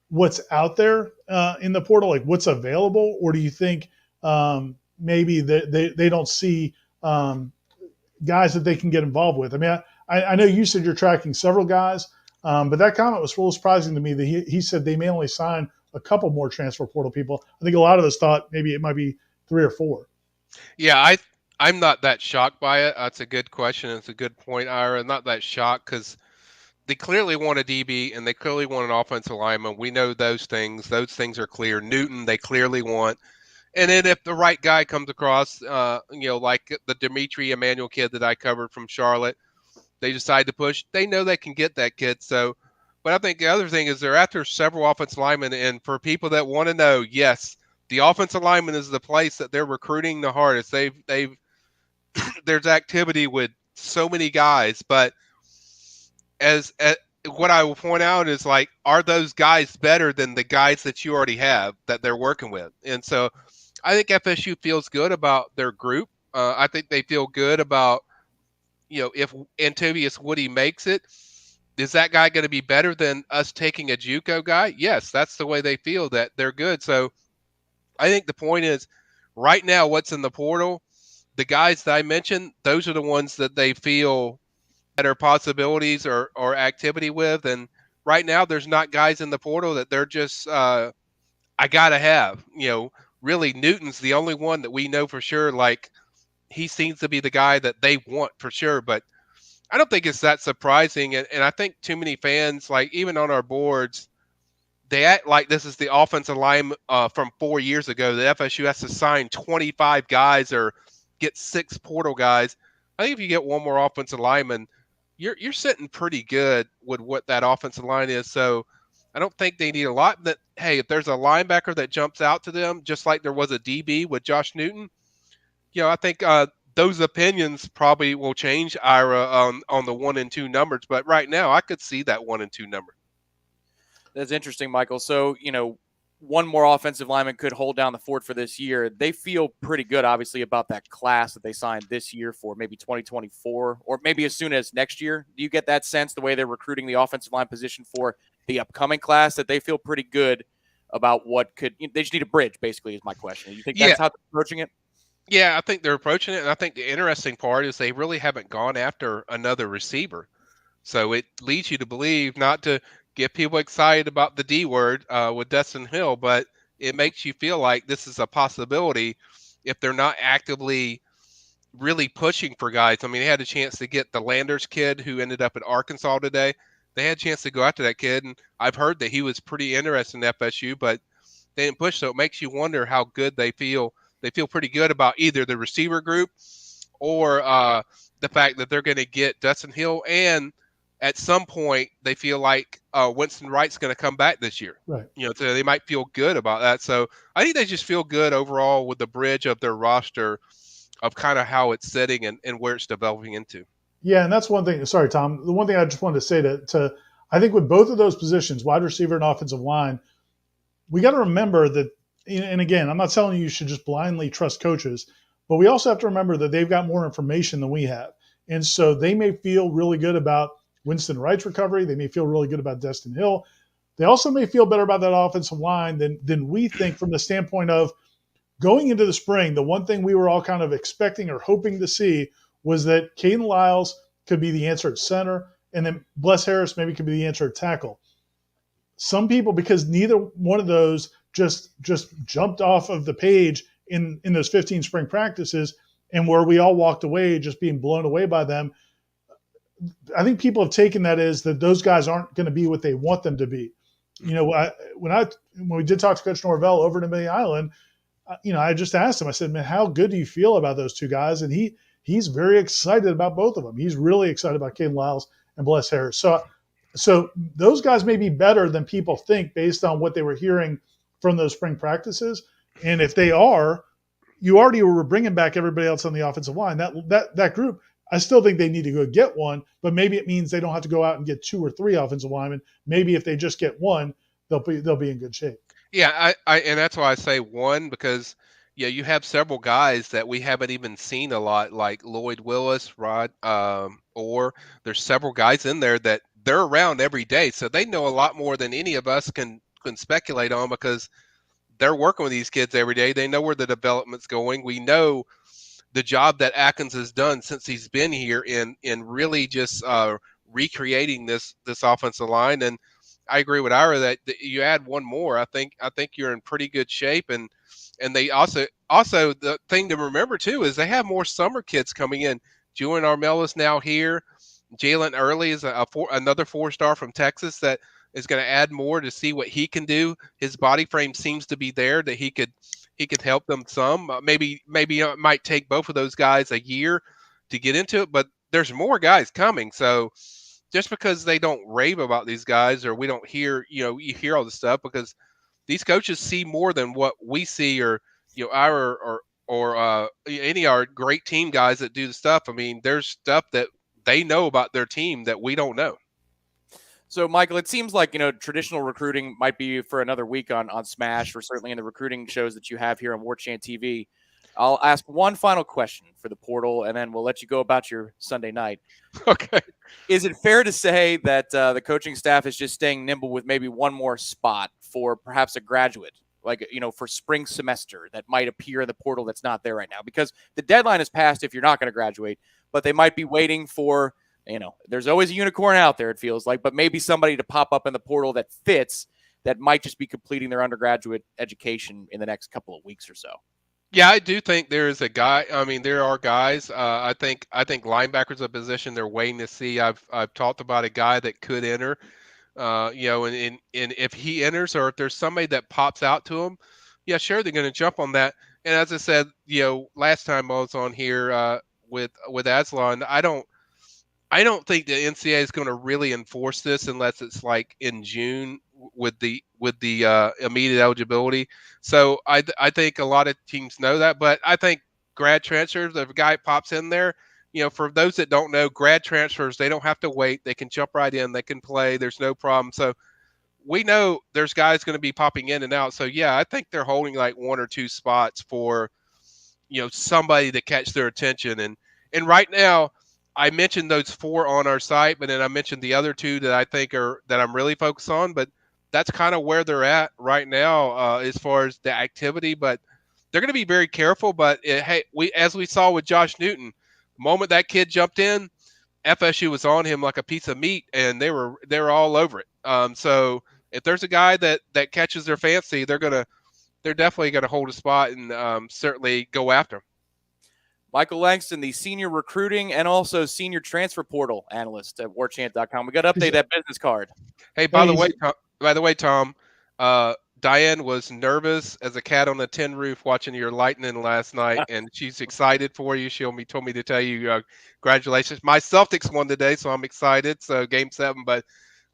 what's out there in the portal, like what's available, or do you think maybe they don't see guys that they can get involved with? I mean, I know you said you're tracking several guys, but that comment was a little surprising to me that he said they may only sign a couple more transfer portal people. I think a lot of us thought maybe it might be 3 or 4. Yeah, I'm not that shocked by it. That's a good question. It's a good point, Ira. I'm not that shocked because they clearly want a DB and they clearly want an offensive lineman. We know those things. Those things are clear. Newton, they clearly want. And then if the right guy comes across, like the Dimitri Emmanuel kid that I covered from Charlotte, they decide to push. They know they can get that kid. So, but I think the other thing is they're after several offensive linemen. And for people that want to know, yes, the offensive lineman is the place that they're recruiting the hardest. They've there's activity with so many guys, but as what I will point out is like, are those guys better than the guys that you already have that they're working with? And so I think FSU feels good about their group. I think they feel good about, if Antovius Woody makes it, is that guy going to be better than us taking a JUCO guy? Yes, that's the way they feel, that they're good. So I think the point is right now, what's in the portal, the guys that I mentioned, those are the ones that they feel better possibilities or activity with. And right now there's not guys in the portal that they're just, I got to have, really Newton's the only one that we know for sure. Like he seems to be the guy that they want for sure, but I don't think it's that surprising. And I think too many fans, like even on our boards, they act like this is the offensive line from 4 years ago. The FSU has to sign 25 guys or get 6 portal guys. I think if you get one more offensive lineman, you're sitting pretty good with what that offensive line is. So I don't think they need a lot. That hey, if there's a linebacker that jumps out to them, just like there was a DB with Josh Newton, I think those opinions probably will change, Ira, on the 1 and 2 numbers. But right now, I could see that 1 and 2 number. That's interesting, Michael. So, one more offensive lineman could hold down the fort for this year. They feel pretty good, obviously, about that class that they signed this year for maybe 2024 or maybe as soon as next year. Do you get that sense, the way they're recruiting the offensive line position for the upcoming class, that they feel pretty good about what could – they just need a bridge, basically, is my question. You think that's how they're approaching it? Yeah, I think they're approaching it, and I think the interesting part is they really haven't gone after another receiver. So it leads you to believe, not to get people excited about the D word with Destyn Hill, but it makes you feel like this is a possibility if they're not actively really pushing for guys. I mean, they had a chance to get the Landers kid who ended up at Arkansas today. They had a chance to go after that kid, and I've heard that he was pretty interested in FSU, but they didn't push. So it makes you wonder how good they feel. They feel pretty good about either the receiver group or the fact that they're going to get Destyn Hill, and at some point they feel like Winston Wright's going to come back this year. Right. So they might feel good about that. So I think they just feel good overall with the bridge of their roster of kind of how it's setting and where it's developing into. Yeah, and that's one thing. Sorry, Tom. The one thing I just wanted to say to I think with both of those positions, wide receiver and offensive line, we got to remember that, and again, I'm not telling you should just blindly trust coaches, but we also have to remember that they've got more information than we have. And so they may feel really good about Winston Wright's recovery. They may feel really good about Destyn Hill. They also may feel better about that offensive line than we think, from the standpoint of going into the spring. The one thing we were all kind of expecting or hoping to see was that Caden Lyles could be the answer at center, and then Bless Harris maybe could be the answer at tackle. Some people, because neither one of those just jumped off of the page in those 15 spring practices, and where we all walked away just being blown away by them, I think people have taken that as that those guys aren't going to be what they want them to be. When we did talk to Coach Norvell over at Amelia Island, I just asked him, I said, man, how good do you feel about those two guys? And he's very excited about both of them. He's really excited about Caden Lyles and Bless Harris. So those guys may be better than people think based on what they were hearing from those spring practices. And if they are, you already were bringing back everybody else on the offensive line. That group, I still think they need to go get one, but maybe it means they don't have to go out and get 2 or 3 offensive linemen. Maybe if they just get one, they'll be in good shape. Yeah, I and that's why I say one, because you have several guys that we haven't even seen a lot, like Lloyd Willis, Rod, or there's several guys in there that they're around every day, so they know a lot more than any of us can speculate on because they're working with these kids every day. They know where the development's going. We know the job that Atkins has done since he's been here in really just recreating this offensive line. And I agree with Ira that you add one more, I think you're in pretty good shape. And they also the thing to remember too is they have more summer kids coming in. Julian Armel is now here. Jalen Early is another 4-star from Texas that is going to add more to see what he can do. His body frame seems to be there that he could help them some. Maybe it might take both of those guys a year to get into it, but there's more guys coming. So just because they don't rave about these guys or we don't hear, you hear all the stuff because these coaches see more than what we see or our or any of our great team guys that do the stuff. I mean, there's stuff that they know about their team that we don't know. So, Michael, it seems like, traditional recruiting might be for another week on Smash or certainly in the recruiting shows that you have here on Warchant TV. I'll ask one final question for the portal, and then we'll let you go about your Sunday night. Okay. Is it fair to say that the coaching staff is just staying nimble with maybe one more spot for perhaps a graduate, like, for spring semester that might appear in the portal that's not there right now? Because the deadline is passed if you're not going to graduate, but they might be waiting for – there's always a unicorn out there, it feels like, but maybe somebody to pop up in the portal that fits that might just be completing their undergraduate education in the next couple of weeks or so. Yeah, I do think there is a guy. I mean, there are guys. I think linebacker's a position they're waiting to see. I've talked about a guy that could enter. And if he enters or if there's somebody that pops out to him, yeah, sure, they're going to jump on that. And as I said, last time I was on here with Aslan, I don't think the NCAA is going to really enforce this unless it's like in June with the immediate eligibility. So I think a lot of teams know that, but I think grad transfers, if a guy pops in there, for those that don't know, grad transfers, they don't have to wait. They can jump right in. They can play. There's no problem. So we know there's guys going to be popping in and out. So yeah, I think they're holding like one or two spots for, somebody to catch their attention. And right now, I mentioned those 4 on our site, but then I mentioned the other 2 that I think that I'm really focused on. But that's kind of where they're at right now as far as the activity. But they're going to be very careful. But as we saw with Josh Newton, the moment that kid jumped in, FSU was on him like a piece of meat, and they were all over it. So if there's a guy that catches their fancy, they're definitely going to hold a spot and certainly go after him. Michael Langston, the senior recruiting and also senior transfer portal analyst at warchant.com. We got to update that business card. Hey, by the way, Tom, Diane was nervous as a cat on a tin roof watching your Lightning last night, and she's excited for you. She told me to tell you congratulations. My Celtics won today, so I'm excited. So Game 7, but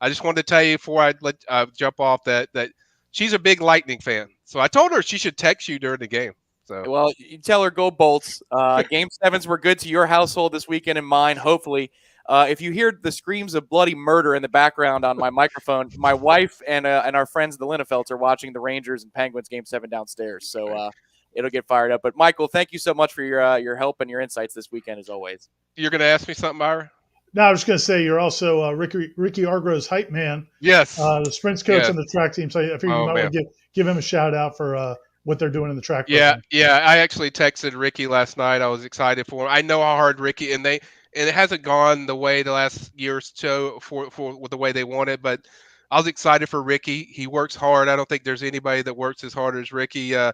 I just wanted to tell you before I let jump off that she's a big Lightning fan. So I told her she should text you during the game. So. Well, you tell her go Bolts. Game 7s were good to your household this weekend and mine, hopefully. If you hear the screams of bloody murder in the background on my microphone, my wife and our friends, the Linnefelds, are watching the Rangers and Penguins Game 7 downstairs. So it'll get fired up. But, Michael, thank you so much for your help and your insights this weekend, as always. You're going to ask me something, Ira? No, I was going to say you're also Ricky Argro's hype man. Yes. The sprints coach on the track team. So I figured you might want to give him a shout out for what they're doing in the track program. Yeah. I actually texted Ricky last night. I was excited for him. I know how hard Ricky and it hasn't gone the way the last year or so for the way they wanted, but I was excited for Ricky. He works hard. I don't think there's anybody that works as hard as Ricky. He's a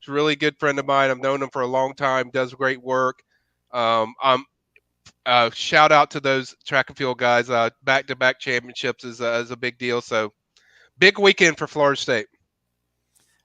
really good friend of mine. I've known him for a long time. Does great work. Shout out to those track and field guys. Back-to-back championships is a big deal. So big weekend for Florida State.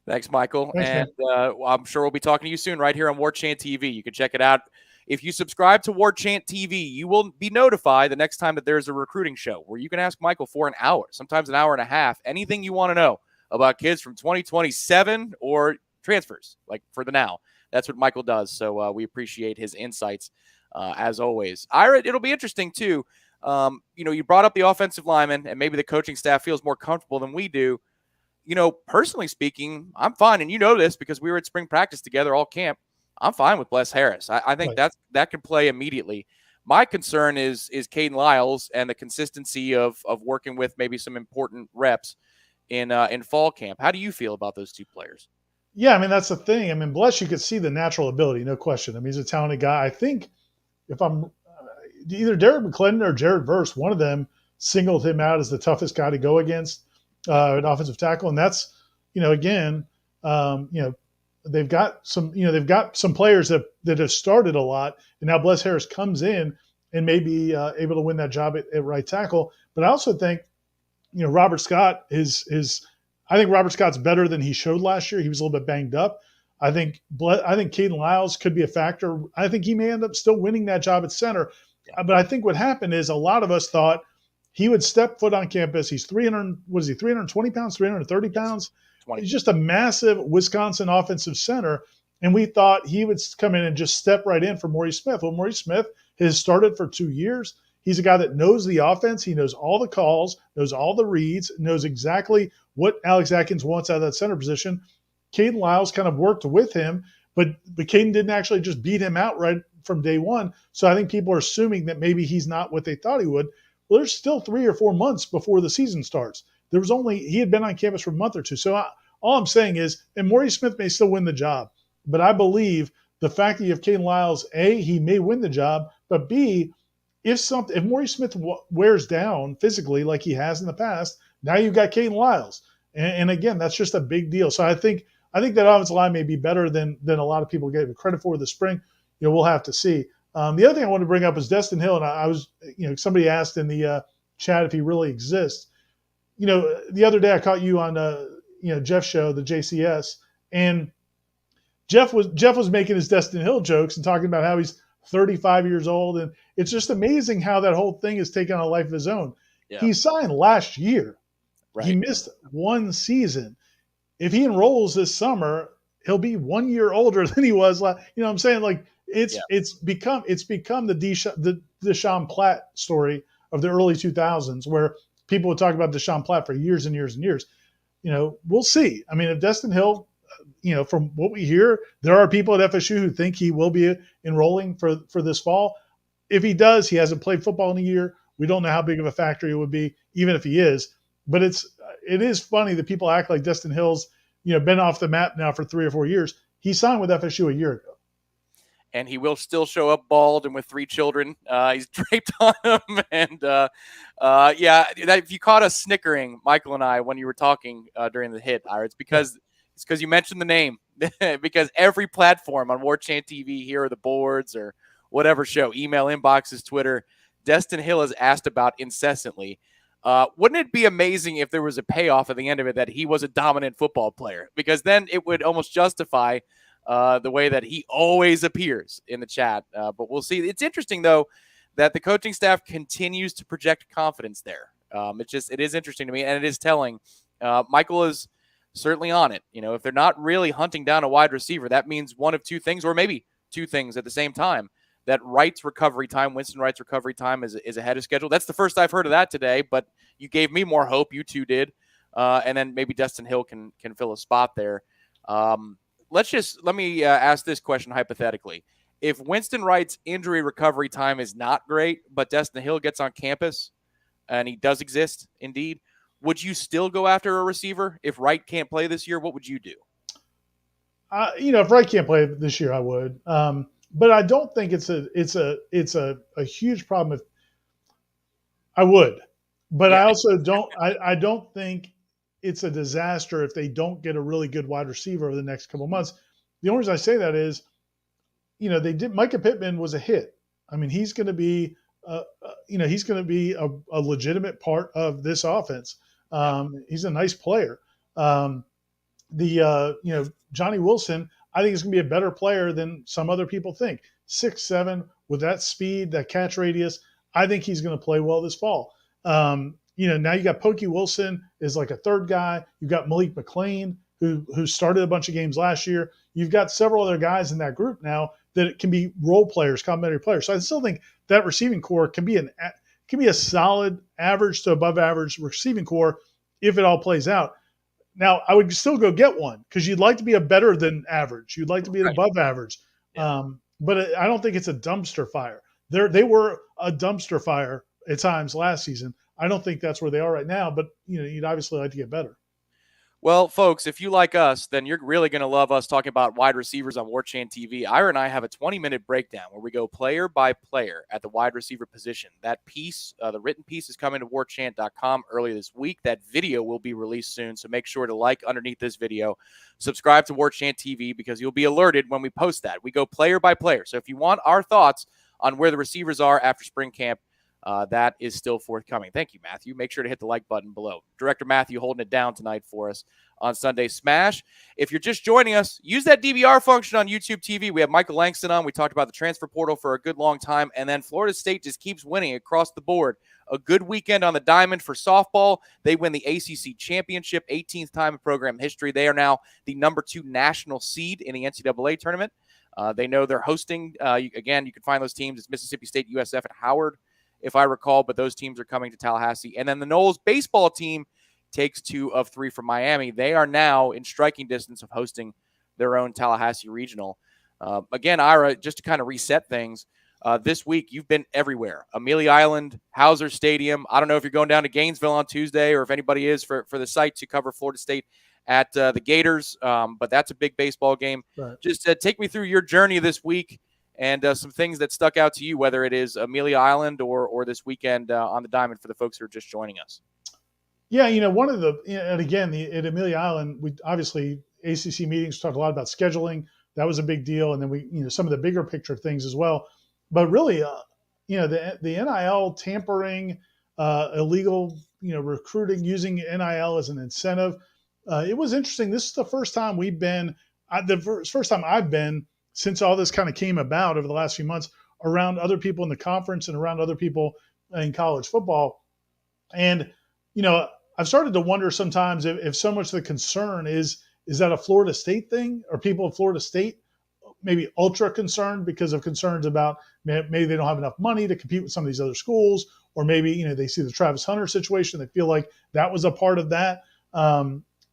Thanks, Michael. Thanks, and I'm sure we'll be talking to you soon right here on Warchant TV. You can check it out. If you subscribe to Warchant TV, you will be notified the next time that there's a recruiting show where you can ask Michael for an hour, sometimes an hour and a half, anything you want to know about kids from 2027 or transfers, like for the now. That's what Michael does. So we appreciate his insights as always. Ira, it'll be interesting too. You brought up the offensive lineman, and maybe the coaching staff feels more comfortable than we do. personally speaking, I'm fine. And you know this because we were at spring practice together all camp. I'm fine with Bless Harris. I think Right. that can play immediately. My concern is Caden Lyles and the consistency of working with maybe some important reps in fall camp. How do you feel about those two players? Yeah, I mean, that's the thing. I mean, Bless, you could see the natural ability, no question. I mean, he's a talented guy. I think if I'm either Derek McClendon or Jared Verse, one of them singled him out as the toughest guy to go against at offensive tackle. And that's, again, they've got some players that have started a lot. And now Bless Harris comes in and may be able to win that job at right tackle. But I also think, Robert Scott I think Robert Scott's better than he showed last year. He was a little bit banged up. I think Caden Lyles could be a factor. I think he may end up still winning that job at center. But I think what happened is a lot of us thought he would step foot on campus. He's 320 pounds, 330 pounds? 20. He's just a massive Wisconsin offensive center. And we thought he would come in and just step right in for Maurice Smith. Well, Maurice Smith has started for 2 years. He's a guy that knows the offense. He knows all the calls, knows all the reads, knows exactly what Alex Atkins wants out of that center position. Caden Lyles kind of worked with him, but Caden didn't actually just beat him out right from day one. So I think people are assuming that maybe he's not what they thought he would. Well, there's still 3 or 4 months before the season starts. He had been on campus for a month or two. So all I'm saying is, and Maurice Smith may still win the job, but I believe the fact that you have Caden Lyles, A, he may win the job, but B, if Maurice Smith wears down physically like he has in the past, now you've got Caden Lyles. And again, that's just a big deal. So I think that offensive line may be better than a lot of people gave it credit for this spring. We'll have to see. The other thing I wanted to bring up is Destyn Hill, and I was, somebody asked in the chat if he really exists. The other day I caught you on, Jeff's show, the JCS, and Jeff was making his Destyn Hill jokes and talking about how he's 35 years old, and it's just amazing how that whole thing has taken on a life of his own. Yeah. He signed last year. Right. He missed 1 season. If he enrolls this summer, he'll be 1 year older than he was last. You know what I'm saying? Like it's become the Deshaun Platt story of the early 2000s, where people would talk about Deshaun Platt for years and years and years. We'll see. I mean, if Destyn Hill, from what we hear, there are people at FSU who think he will be enrolling for this fall. If he does, he hasn't played football in a year. We don't know how big of a factor it would be, even if he is. But it is funny that people act like Destyn Hill's, been off the map now for 3 or 4 years. He signed with FSU a year ago. And he will still show up bald and with 3 children. He's draped on them. And, if you caught us snickering, Michael and I, when you were talking during the hit, it's because you mentioned the name. Because every platform on Warchant TV, here are the boards or whatever show, email inboxes, Twitter, Destyn Hill is asked about incessantly. Wouldn't it be amazing if there was a payoff at the end of it that he was a dominant football player? Because then it would almost justify the way that he always appears in the chat. But we'll see. It's interesting, though, that the coaching staff continues to project confidence there. It is interesting to me, and it is telling. Michael is certainly on it. If they're not really hunting down a wide receiver, that means one of 2 things, or maybe 2 things at the same time. That Wright's recovery time, Winston Wright's recovery time is ahead of schedule. That's the first I've heard of that today, but you gave me more hope. You 2 did. And then maybe Destyn Hill can fill a spot there. Let me ask this question hypothetically. If Winston Wright's injury recovery time is not great, but Destyn Hill gets on campus and he does exist indeed, would you still go after a receiver? If Wright can't play this year, what would you do? If Wright can't play this year, I would. But I don't think it's a huge problem. If I would, but I also don't. I don't think it's a disaster if they don't get a really good wide receiver over the next couple of months. The only reason I say that is, Micah Pittman was a hit. I mean, he's going to be, a legitimate part of this offense. He's a nice player. Johnny Wilson, I think is going to be a better player than some other people think. 6'7", with that speed, that catch radius, I think he's going to play well this fall. Now you got Pokey Wilson is like a third guy. You've got Malik McLean, who started a bunch of games last year. You've got several other guys in that group now that can be role players, complementary players. So I still think that receiving core can be a solid average to above average receiving core if it all plays out. Now, I would still go get one because you'd like to be a better than average. You'd like to be an above average. Yeah. But I don't think it's a dumpster fire. They were a dumpster fire at times last season. I don't think that's where they are right now, but you'd obviously like to get better. Well, folks, if you like us, then you're really going to love us talking about wide receivers on Warchant TV. Ira and I have a 20-minute breakdown where we go player by player at the wide receiver position. That piece, the written piece, is coming to warchant.com early this week. That video will be released soon, so make sure to like underneath this video. Subscribe to Warchant TV because you'll be alerted when we post that. We go player by player. So if you want our thoughts on where the receivers are after spring camp, that is still forthcoming. Thank you, Matthew. Make sure to hit the like button below. Director Matthew holding it down tonight for us on Sunday Smash. If you're just joining us, use that DVR function on YouTube TV. We have Michael Langston on. We talked about the transfer portal for a good long time. And then Florida State just keeps winning across the board. A good weekend on the diamond for softball. They win the ACC Championship, 18th time in program history. They are now the number 2 national seed in the NCAA tournament. They know they're hosting. Again, you can find those teams. It's Mississippi State, USF, and Howard, if I recall, but those teams are coming to Tallahassee. And then the Noles baseball team takes 2 of 3 from Miami. They are now in striking distance of hosting their own Tallahassee regional. Again, Ira, just to kind of reset things, this week you've been everywhere. Amelia Island, Hauser Stadium. I don't know if you're going down to Gainesville on Tuesday or if anybody is for the site to cover Florida State at the Gators, but that's a big baseball game. Right. Just take me through your journey this week and some things that stuck out to you, whether it is Amelia Island or this weekend on the diamond for the folks who are just joining us. Yeah, one of the, and again, at Amelia Island, we obviously ACC meetings talked a lot about scheduling. That was a big deal, and then we, some of the bigger picture things as well. But really, the NIL tampering, illegal, recruiting, using NIL as an incentive. It was interesting. This is the first time we've been, first time I've been since all this kind of came about over the last few months around other people in the conference and around other people in college football. And, I've started to wonder sometimes if so much of the concern is that a Florida State thing? Or people in Florida State maybe ultra concerned because of concerns about maybe they don't have enough money to compete with some of these other schools, or maybe, they see the Travis Hunter situation. They feel like that was a part of that.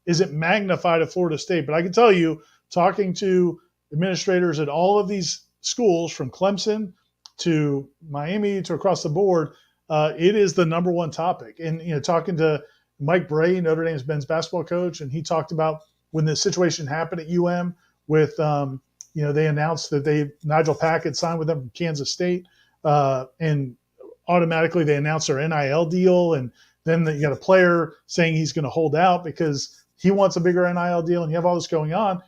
Is it magnified at Florida State? But I can tell you, talking to administrators at all of these schools from Clemson to Miami to across the board, it is the number one topic. And, talking to Mike Bray, Notre Dame's men's basketball coach, and he talked about when the situation happened at UM with, they announced that Nigel Pack had signed with them from Kansas State, and automatically they announced their NIL deal. And then you got a player saying he's going to hold out because he wants a bigger NIL deal, and you have all this going on.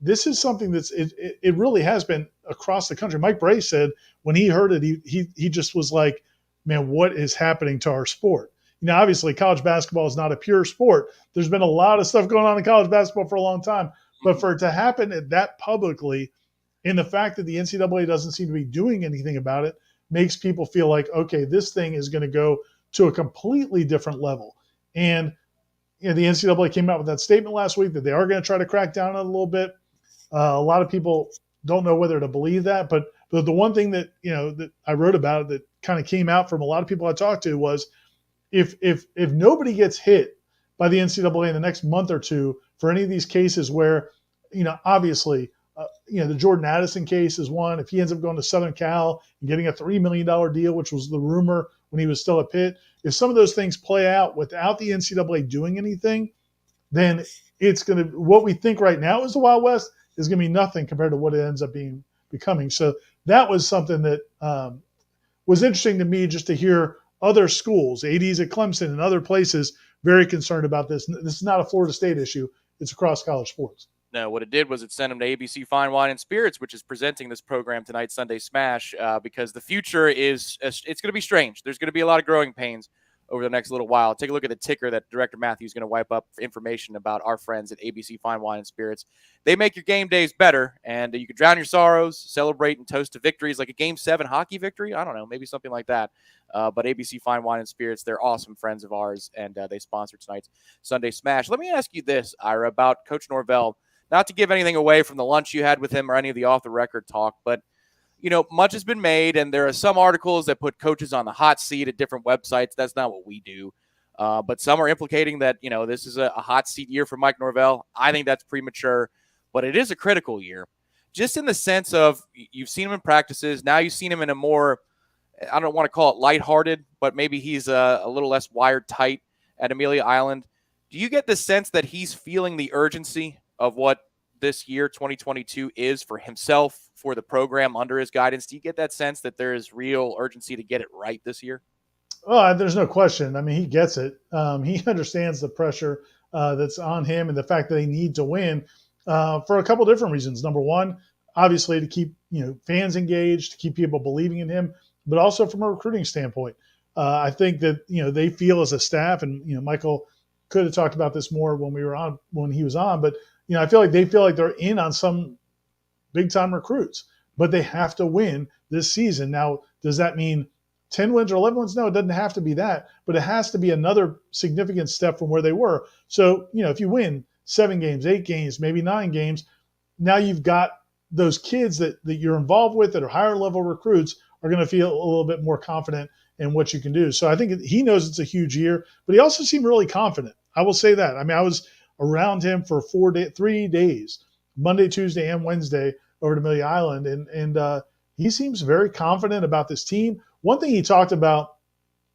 This is something it really has been across the country. Mike Bray said when he heard it, he just was like, man, what is happening to our sport? Obviously college basketball is not a pure sport. There's been a lot of stuff going on in college basketball for a long time, but for it to happen that publicly, and the fact that the NCAA doesn't seem to be doing anything about it, makes people feel like, okay, this thing is going to go to a completely different level. And the NCAA came out with that statement last week that they are going to try to crack down on it a little bit. A lot of people don't know whether to believe that, but the one thing that that I wrote about that kind of came out from a lot of people I talked to was if nobody gets hit by the NCAA in the next month or two for any of these cases where obviously the Jordan Addison case is one. If he ends up going to Southern Cal and getting a $3 million deal, which was the rumor when he was still at Pitt, if some of those things play out without the NCAA doing anything, then it's going to, what we think right now is the Wild West is going to be nothing compared to what it ends up becoming. So that was something that was interesting to me, just to hear other schools, ADs at Clemson and other places, very concerned about this. This is not a Florida State issue. It's across college sports. No, what it did was it sent them to ABC Fine Wine and Spirits, which is presenting this program tonight, Sunday Smash, because the future it's going to be strange. There's going to be a lot of growing pains over the next little while. Take a look at the ticker that Director Matthew is going to wipe up for information about our friends at ABC Fine Wine and Spirits. They make your game days better, and you can drown your sorrows, celebrate and toast to victories like a Game 7 hockey victory. I don't know, maybe something like that. But ABC Fine Wine and Spirits, they're awesome friends of ours, and they sponsor tonight's Sunday Smash. Let me ask you this, Ira, about Coach Norvell. Not to give anything away from the lunch you had with him or any of the off-the-record talk, but much has been made, and there are some articles that put coaches on the hot seat at different websites. That's not what we do. But some are implicating that, this is a hot seat year for Mike Norvell. I think that's premature, but it is a critical year. Just in the sense of you've seen him in practices. Now you've seen him in a more, I don't want to call it lighthearted, but maybe he's a little less wired tight at Amelia Island. Do you get the sense that he's feeling the urgency of what this year, 2022, is for himself, for the program under his guidance? Do you get that sense that there is real urgency to get it right this year? Oh, there's no question. I mean, he gets it. He understands the pressure that's on him and the fact that they need to win for a couple different reasons. Number one, obviously to keep fans engaged, to keep people believing in him, but also from a recruiting standpoint. I think that they feel as a staff, and Michael could have talked about this more when he was on, but I feel like they feel like they're in on some big time recruits, but they have to win this season. Now, does that mean 10 wins or 11 wins? No, it doesn't have to be that, but it has to be another significant step from where they were. So, if you win 7 games, 8 games, maybe 9 games, now you've got those kids that you're involved with that are higher level recruits are going to feel a little bit more confident in what you can do. So I think he knows it's a huge year, but he also seemed really confident. I will say that. I mean, I was around him for 3 days, Monday, Tuesday, and Wednesday over at Amelia Island, and he seems very confident about this team. One thing he talked about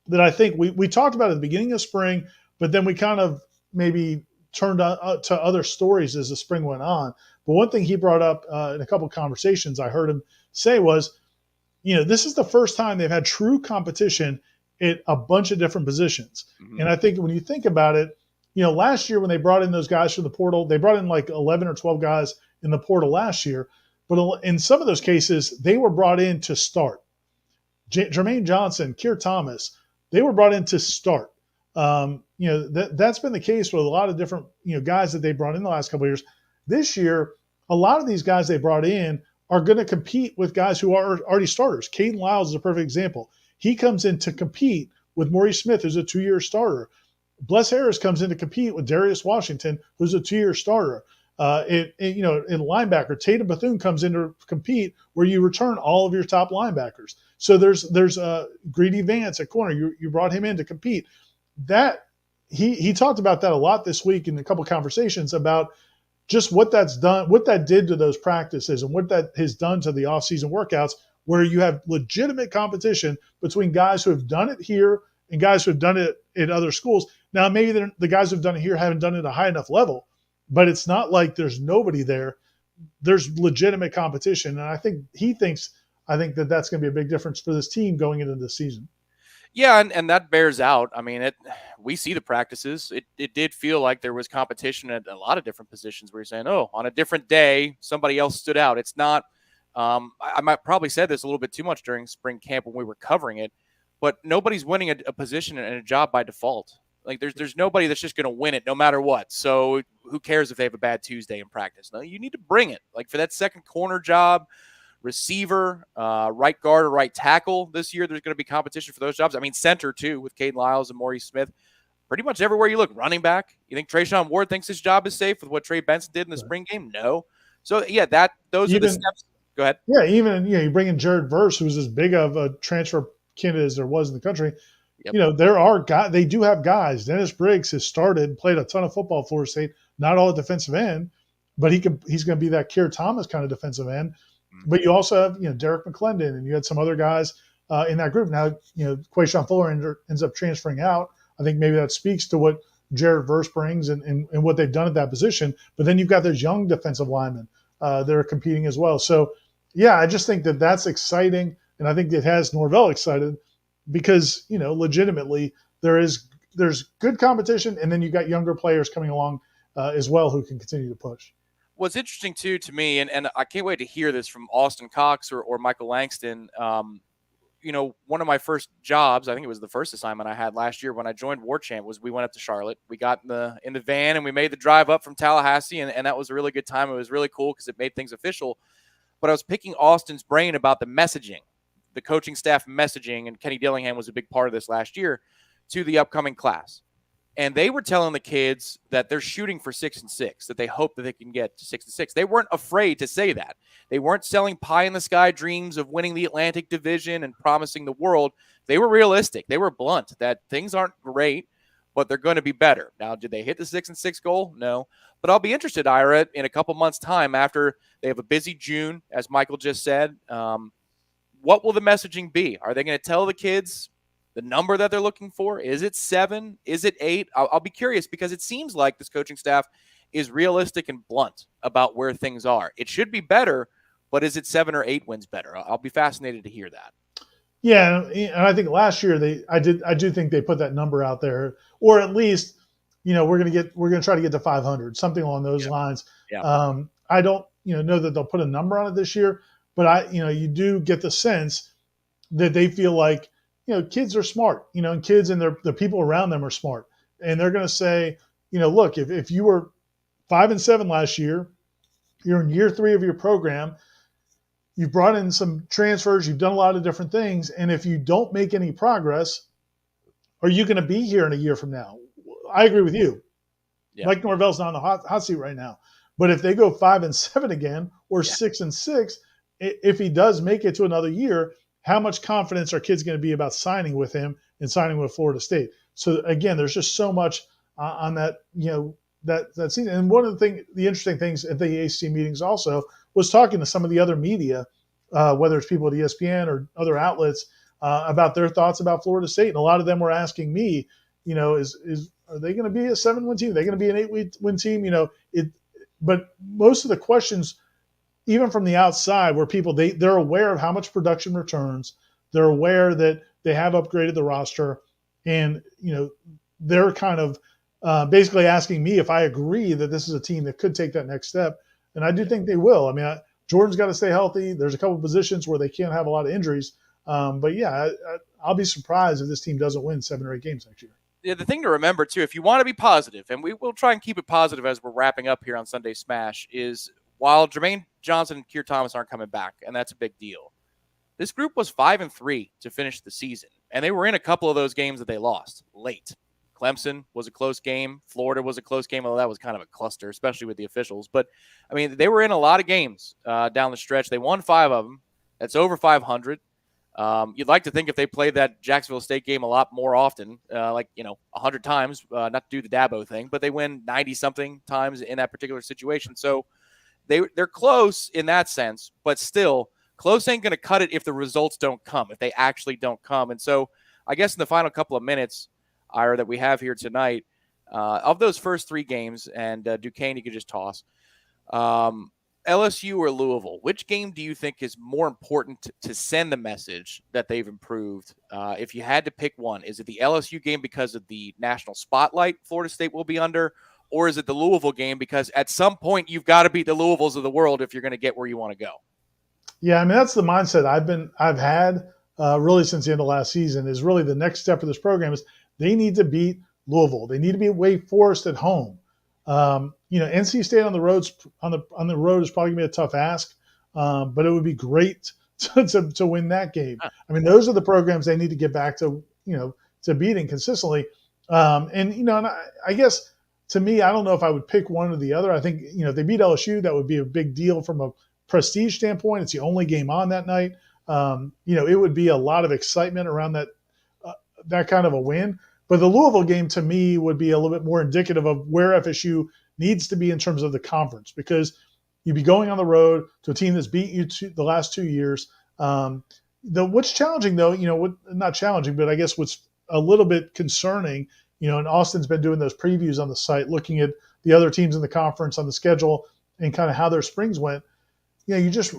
that I think we talked about at the beginning of spring, but then we kind of maybe turned to other stories as the spring went on. But one thing he brought up in a couple of conversations I heard him say was, this is the first time they've had true competition at a bunch of different positions. Mm-hmm. And I think when you think about it, last year when they brought in those guys from the portal, they brought in like 11 or 12 guys in the portal last year. But in some of those cases, they were brought in to start. Jermaine Johnson, Keir Thomas, they were brought in to start. That's been the case with a lot of different guys that they brought in the last couple of years. This year, a lot of these guys they brought in are going to compete with guys who are already starters. Caden Lyles is a perfect example. He comes in to compete with Maurice Smith, who's a 2-year starter. Bless Harris comes in to compete with Darius Washington, who's a 2-year starter. In linebacker, Tatum Bethune comes in to compete where you return all of your top linebackers. So there's Greedy Vance at corner. You brought him in to compete. That he talked about that a lot this week in a couple of conversations about just what that's done, what that did to those practices and what that has done to the off-season workouts, where you have legitimate competition between guys who have done it here and guys who have done it at other schools. Now, maybe the guys who have done it here haven't done it at a high enough level, but it's not like there's nobody there. There's legitimate competition. And I think that that's going to be a big difference for this team going into the season. Yeah, and that bears out. I mean, we see the practices. It did feel like there was competition at a lot of different positions where you're saying, oh, on a different day, somebody else stood out. It's not I might probably said this a little bit too much during spring camp when we were covering it, but nobody's winning a position and a job by default. Like there's nobody that's just going to win it no matter what. So who cares if they have a bad Tuesday in practice? No, you need to bring it. Like for that second corner job, receiver, right guard or right tackle this year, there's going to be competition for those jobs. I mean, center too with Caden Lyles and Maurice Smith. Pretty much everywhere you look, running back. You think Trayshawn Ward thinks his job is safe with what Trey Benson did in the spring game? No. So yeah, those are the steps. Go ahead. Yeah, even you bring in Jared Verse, who's as big of a transfer candidate as there was in the country. Yep. There are guys. They do have guys. Dennis Briggs has started, played a ton of football at Florida State. Not all at defensive end, but he's going to be that Keir Thomas kind of defensive end. Mm-hmm. But you also have Derek McClendon, and you had some other guys in that group. Now Quayshawn Fuller ends up transferring out. I think maybe that speaks to what Jared Verse brings and what they've done at that position. But then you've got those young defensive linemen that are competing as well. So yeah, I just think that that's exciting, and I think it has Norvell excited. Because legitimately there's good competition, and then you got younger players coming along as well who can continue to push. What's interesting too to me, and I can't wait to hear this from Austin Cox or Michael Langston. One of my first jobs, I think it was the first assignment I had last year when I joined Warchant, was we went up to Charlotte. We got in the van and we made the drive up from Tallahassee, and that was a really good time. It was really cool because it made things official. But I was picking Austin's brain about the messaging. The coaching staff messaging, and Kenny Dillingham was a big part of this last year, to the upcoming class. And they were telling the kids that they're shooting for 6-6, that they hope that they can get to 6-6. They weren't afraid to say that. They weren't selling pie-in-the-sky dreams of winning the Atlantic Division and promising the world. They were realistic. They were blunt that things aren't great, but they're going to be better. Now, did they hit the 6-6 goal? No. But I'll be interested, Ira, in a couple months' time after they have a busy June, as Michael just said. What will the messaging be? Are they going to tell the kids the number that they're looking for? Is it 7? Is it 8? I'll be curious, because it seems like this coaching staff is realistic and blunt about where things are. It should be better, but is it 7 or 8 wins better? I'll be fascinated to hear that. Yeah, and I think last year I do think they put that number out there, or at least, we're gonna try to get to 500, something along those lines. Yeah. I don't know that they'll put a number on it this year, but you do get the sense that they feel like kids are smart, and kids and the people around them are smart, and they're going to say, look, if you were 5-7 last year, you're in year 3 of your program. You've brought in some transfers. You've done a lot of different things. And if you don't make any progress, are you going to be here in a year from now? I agree with you. Yeah. Mike Norvell's not on the hot seat right now. But if they go 5-7 again, or 6-6, if he does make it to another year, how much confidence are kids going to be about signing with him and signing with Florida State? So again, there's just so much on that, that season. And one of the interesting things at the ACC meetings also was talking to some of the other media, whether it's people at ESPN or other outlets, about their thoughts about Florida State. And a lot of them were asking me, are they going to be a 7-win team? Are they going to be an 8-win team? But most of the questions, even from the outside, were people, they're aware of how much production returns. They're aware that they have upgraded the roster, and they're kind of basically asking me if I agree that this is a team that could take that next step. And I do think they will. I mean, Jordan's got to stay healthy. There's a couple of positions where they can't have a lot of injuries. But yeah, I'll be surprised if this team doesn't win 7 or 8 games next year. Yeah, the thing to remember, too, if you want to be positive, and we will try and keep it positive as we're wrapping up here on Sunday Smash, is while Jermaine Johnson and Keir Thomas aren't coming back, and that's a big deal, this group was 5-3 to finish the season. And they were in a couple of those games that they lost late. Clemson was a close game. Florida was a close game, although that was kind of a cluster, especially with the officials. But, I mean, they were in a lot of games down the stretch. They won 5 of them. That's over 500. You'd like to think if they played that Jacksonville State game a lot more often, 100 times, not to do the Dabo thing, but they win 90-something times in that particular situation. So they're close in that sense, but still, close ain't going to cut it if the results don't come, if they actually don't come. And so I guess in the final couple of minutes, Ira, that we have here tonight, of those first 3 games, and Duquesne you could just toss, LSU or Louisville, which game do you think is more important to send the message that they've improved? If you had to pick one, is it the LSU game because of the national spotlight Florida State will be under, or is it the Louisville game because at some point you've got to beat the Louisvilles of the world if you're going to get where you want to go? Yeah, I mean, that's the mindset I've had really since the end of last season. Is really the next step for this program is they need to beat Louisville. They need to beat Wake Forest at home. NC State on the road is probably gonna be a tough ask, but it would be great to win that game. I mean, those are the programs they need to get back to beating consistently. And I guess to me, I don't know if I would pick one or the other. I think if they beat LSU, that would be a big deal from a prestige standpoint. It's the only game on that night. It would be a lot of excitement around that kind of a win. But the Louisville game, to me, would be a little bit more indicative of where FSU needs to be in terms of the conference, because you'd be going on the road to a team that's beat you the last 2 years. What's challenging, though, not challenging, but I guess what's a little bit concerning, and Austin's been doing those previews on the site, looking at the other teams in the conference on the schedule and kind of how their springs went. You just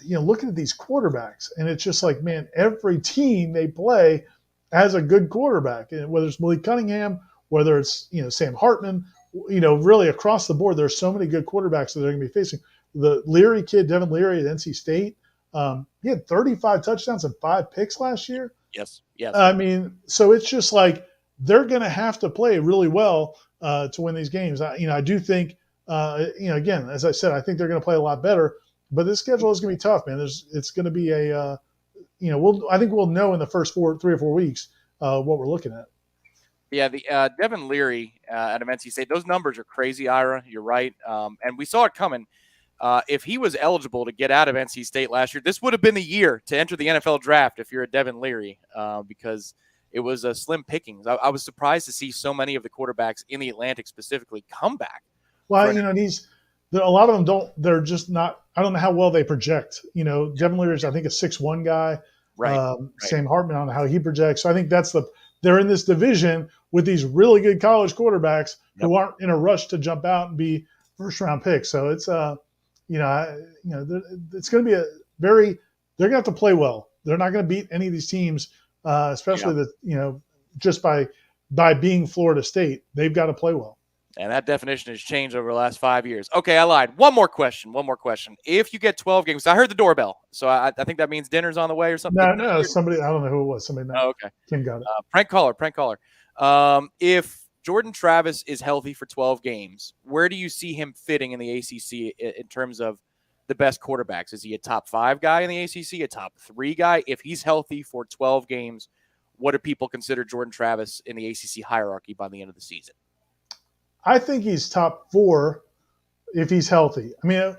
looking at these quarterbacks, and it's just like, man, every team they play has a good quarterback, and whether it's Malik Cunningham, whether it's Sam Hartman, really across the board, there's so many good quarterbacks that they're going to be facing. The Leary kid, Devin Leary at NC State, he had 35 touchdowns and 5 picks last year. Yes. I mean, so it's just like they're going to have to play really well to win these games. I do think, again, as I said, I think they're going to play a lot better. But this schedule is going to be tough, man. It's going to be a I think we'll know in the first 3 or 4 weeks what we're looking at. Yeah, the Devin Leary out of NC State, those numbers are crazy, Ira. You're right. And we saw it coming. If he was eligible to get out of NC State last year, this would have been the year to enter the NFL draft if you're a Devin Leary, because it was slim pickings. I was surprised to see so many of the quarterbacks in the Atlantic specifically come back. Well, a lot of them don't. They're just not. I don't know how well they project. Devin Leary's, I think, a 6'1" guy. Right. Sam Hartman, on how he projects. So I think they're in this division with these really good college quarterbacks who aren't in a rush to jump out and be first round picks. So it's it's going to be they're going to have to play well. They're not going to beat any of these teams, especially just by being Florida State. They've got to play well. And that definition has changed over the last 5 years. Okay, I lied. One more question. If you get 12 games, I heard the doorbell, so I think that means dinner's on the way or something. No, somebody, I don't know who it was. Somebody. Oh, okay. Kim got it. Prank caller. If Jordan Travis is healthy for 12 games, where do you see him fitting in the ACC in terms of the best quarterbacks? Is he a top 5 guy in the ACC, a top 3 guy? If he's healthy for 12 games, what do people consider Jordan Travis in the ACC hierarchy by the end of the season? I think he's top 4 if he's healthy. I mean,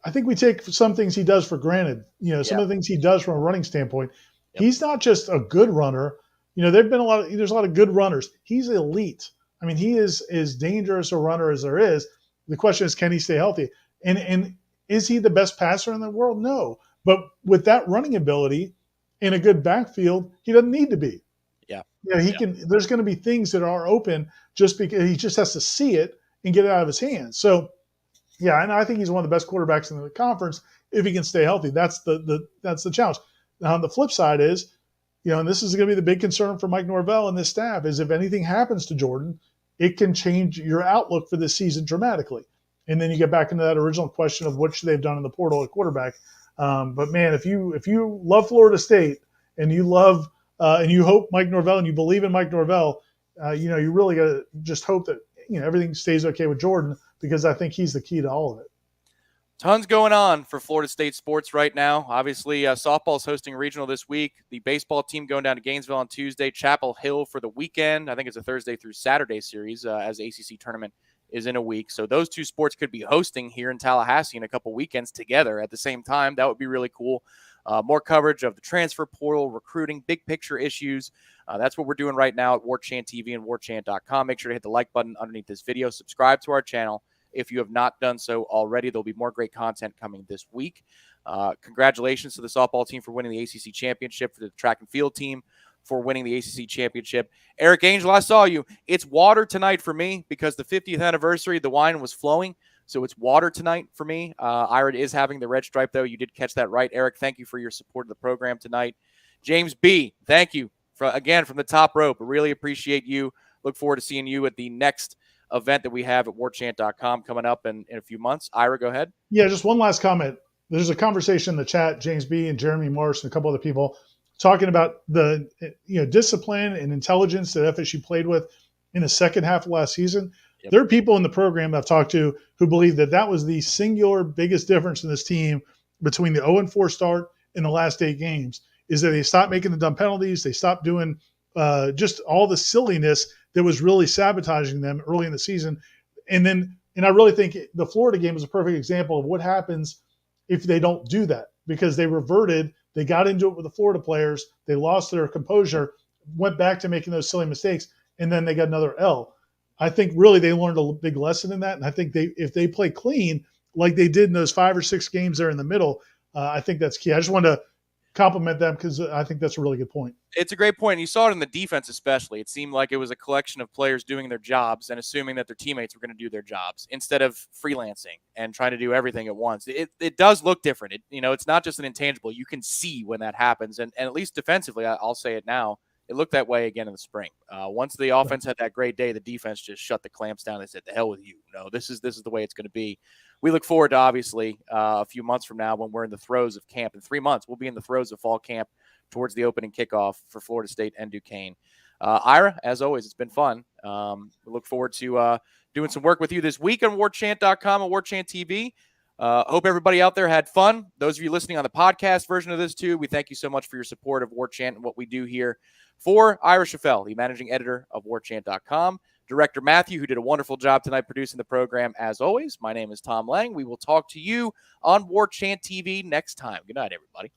I think we take some things he does for granted. Some of the things he does from a running standpoint. Yep. He's not just a good runner. There's a lot of good runners. He's elite. I mean, he is as dangerous a runner as there is. The question is, can he stay healthy? And is he the best passer in the world? No. But with that running ability in a good backfield, he doesn't need to be. He can. There's going to be things that are open just because he just has to see it and get it out of his hands. So, and I think he's one of the best quarterbacks in the conference if he can stay healthy. That's the challenge. Now, on the flip side is, and this is going to be the big concern for Mike Norvell and this staff, is if anything happens to Jordan, it can change your outlook for this season dramatically. And then you get back into that original question of what should they've done in the portal at quarterback. But man, if you love Florida State and you love and you hope Mike Norvell and you believe in Mike Norvell, you really got to just hope that everything stays okay with Jordan, because I think he's the key to all of it. Tons going on for Florida State sports right now. Obviously, softball is hosting a regional this week. The baseball team going down to Gainesville on Tuesday. Chapel Hill for the weekend. I think it's a Thursday through Saturday series as ACC tournament is in a week. So those two sports could be hosting here in Tallahassee in a couple weekends together at the same time. That would be really cool. More coverage of the transfer portal, recruiting, big picture issues. That's what we're doing right now at Warchant TV and warchant.com. Make sure to hit the like button underneath this video. Subscribe to our channel if you have not done so already. There'll be more great content coming this week. Congratulations to the softball team for winning the ACC Championship, for the track and field team for winning the ACC Championship. Eric Angel, I saw you. It's water tonight for me because the 50th anniversary, the wine was flowing. So it's water tonight for me. Ira is having the red stripe, though. You did catch that right. Eric, thank you for your support of the program tonight. James B., thank you, again, from the top rope. I really appreciate you. Look forward to seeing you at the next event that we have at warchant.com coming up in a few months. Ira, go ahead. Yeah, just one last comment. There's a conversation in the chat, James B. and Jeremy Marsh and a couple other people talking about the discipline and intelligence that FSU played with in the second half of last season. Yep. There are people in the program I've talked to who believe that was the singular biggest difference in this team between the 0-4 start and the last 8 games, is that they stopped making the dumb penalties. They stopped doing just all the silliness that was really sabotaging them early in the season. And I really think the Florida game is a perfect example of what happens if they don't do that, because they reverted. They got into it with the Florida players. They lost their composure, went back to making those silly mistakes, and then they got another L. I think really they learned a big lesson in that. And I think if they play clean like they did in those 5 or 6 games there in the middle, I think that's key. I just wanted to compliment them because I think that's a really good point. It's a great point. You saw it in the defense especially. It seemed like it was a collection of players doing their jobs and assuming that their teammates were going to do their jobs instead of freelancing and trying to do everything at once. It does look different. It's not just an intangible. You can see when that happens. And at least defensively, I'll say it now, it looked that way again in the spring. Once the offense had that great day, the defense just shut the clamps down. They said, "The hell with you! No, this is the way it's going to be." We look forward to obviously a few months from now when we're in the throes of camp. In 3 months, we'll be in the throes of fall camp towards the opening kickoff for Florida State and Duquesne. Ira, as always, it's been fun. We look forward to doing some work with you this week on warchant.com and Warchant TV. Hope everybody out there had fun. Those of you listening on the podcast version of this too, we thank you so much for your support of Warchant and what we do here. For Ira Schafel, the managing editor of warchant.com, Director Matthew, who did a wonderful job tonight producing the program, as always, my name is Tom Lang. We will talk to you on Warchant TV next time. Good night, everybody.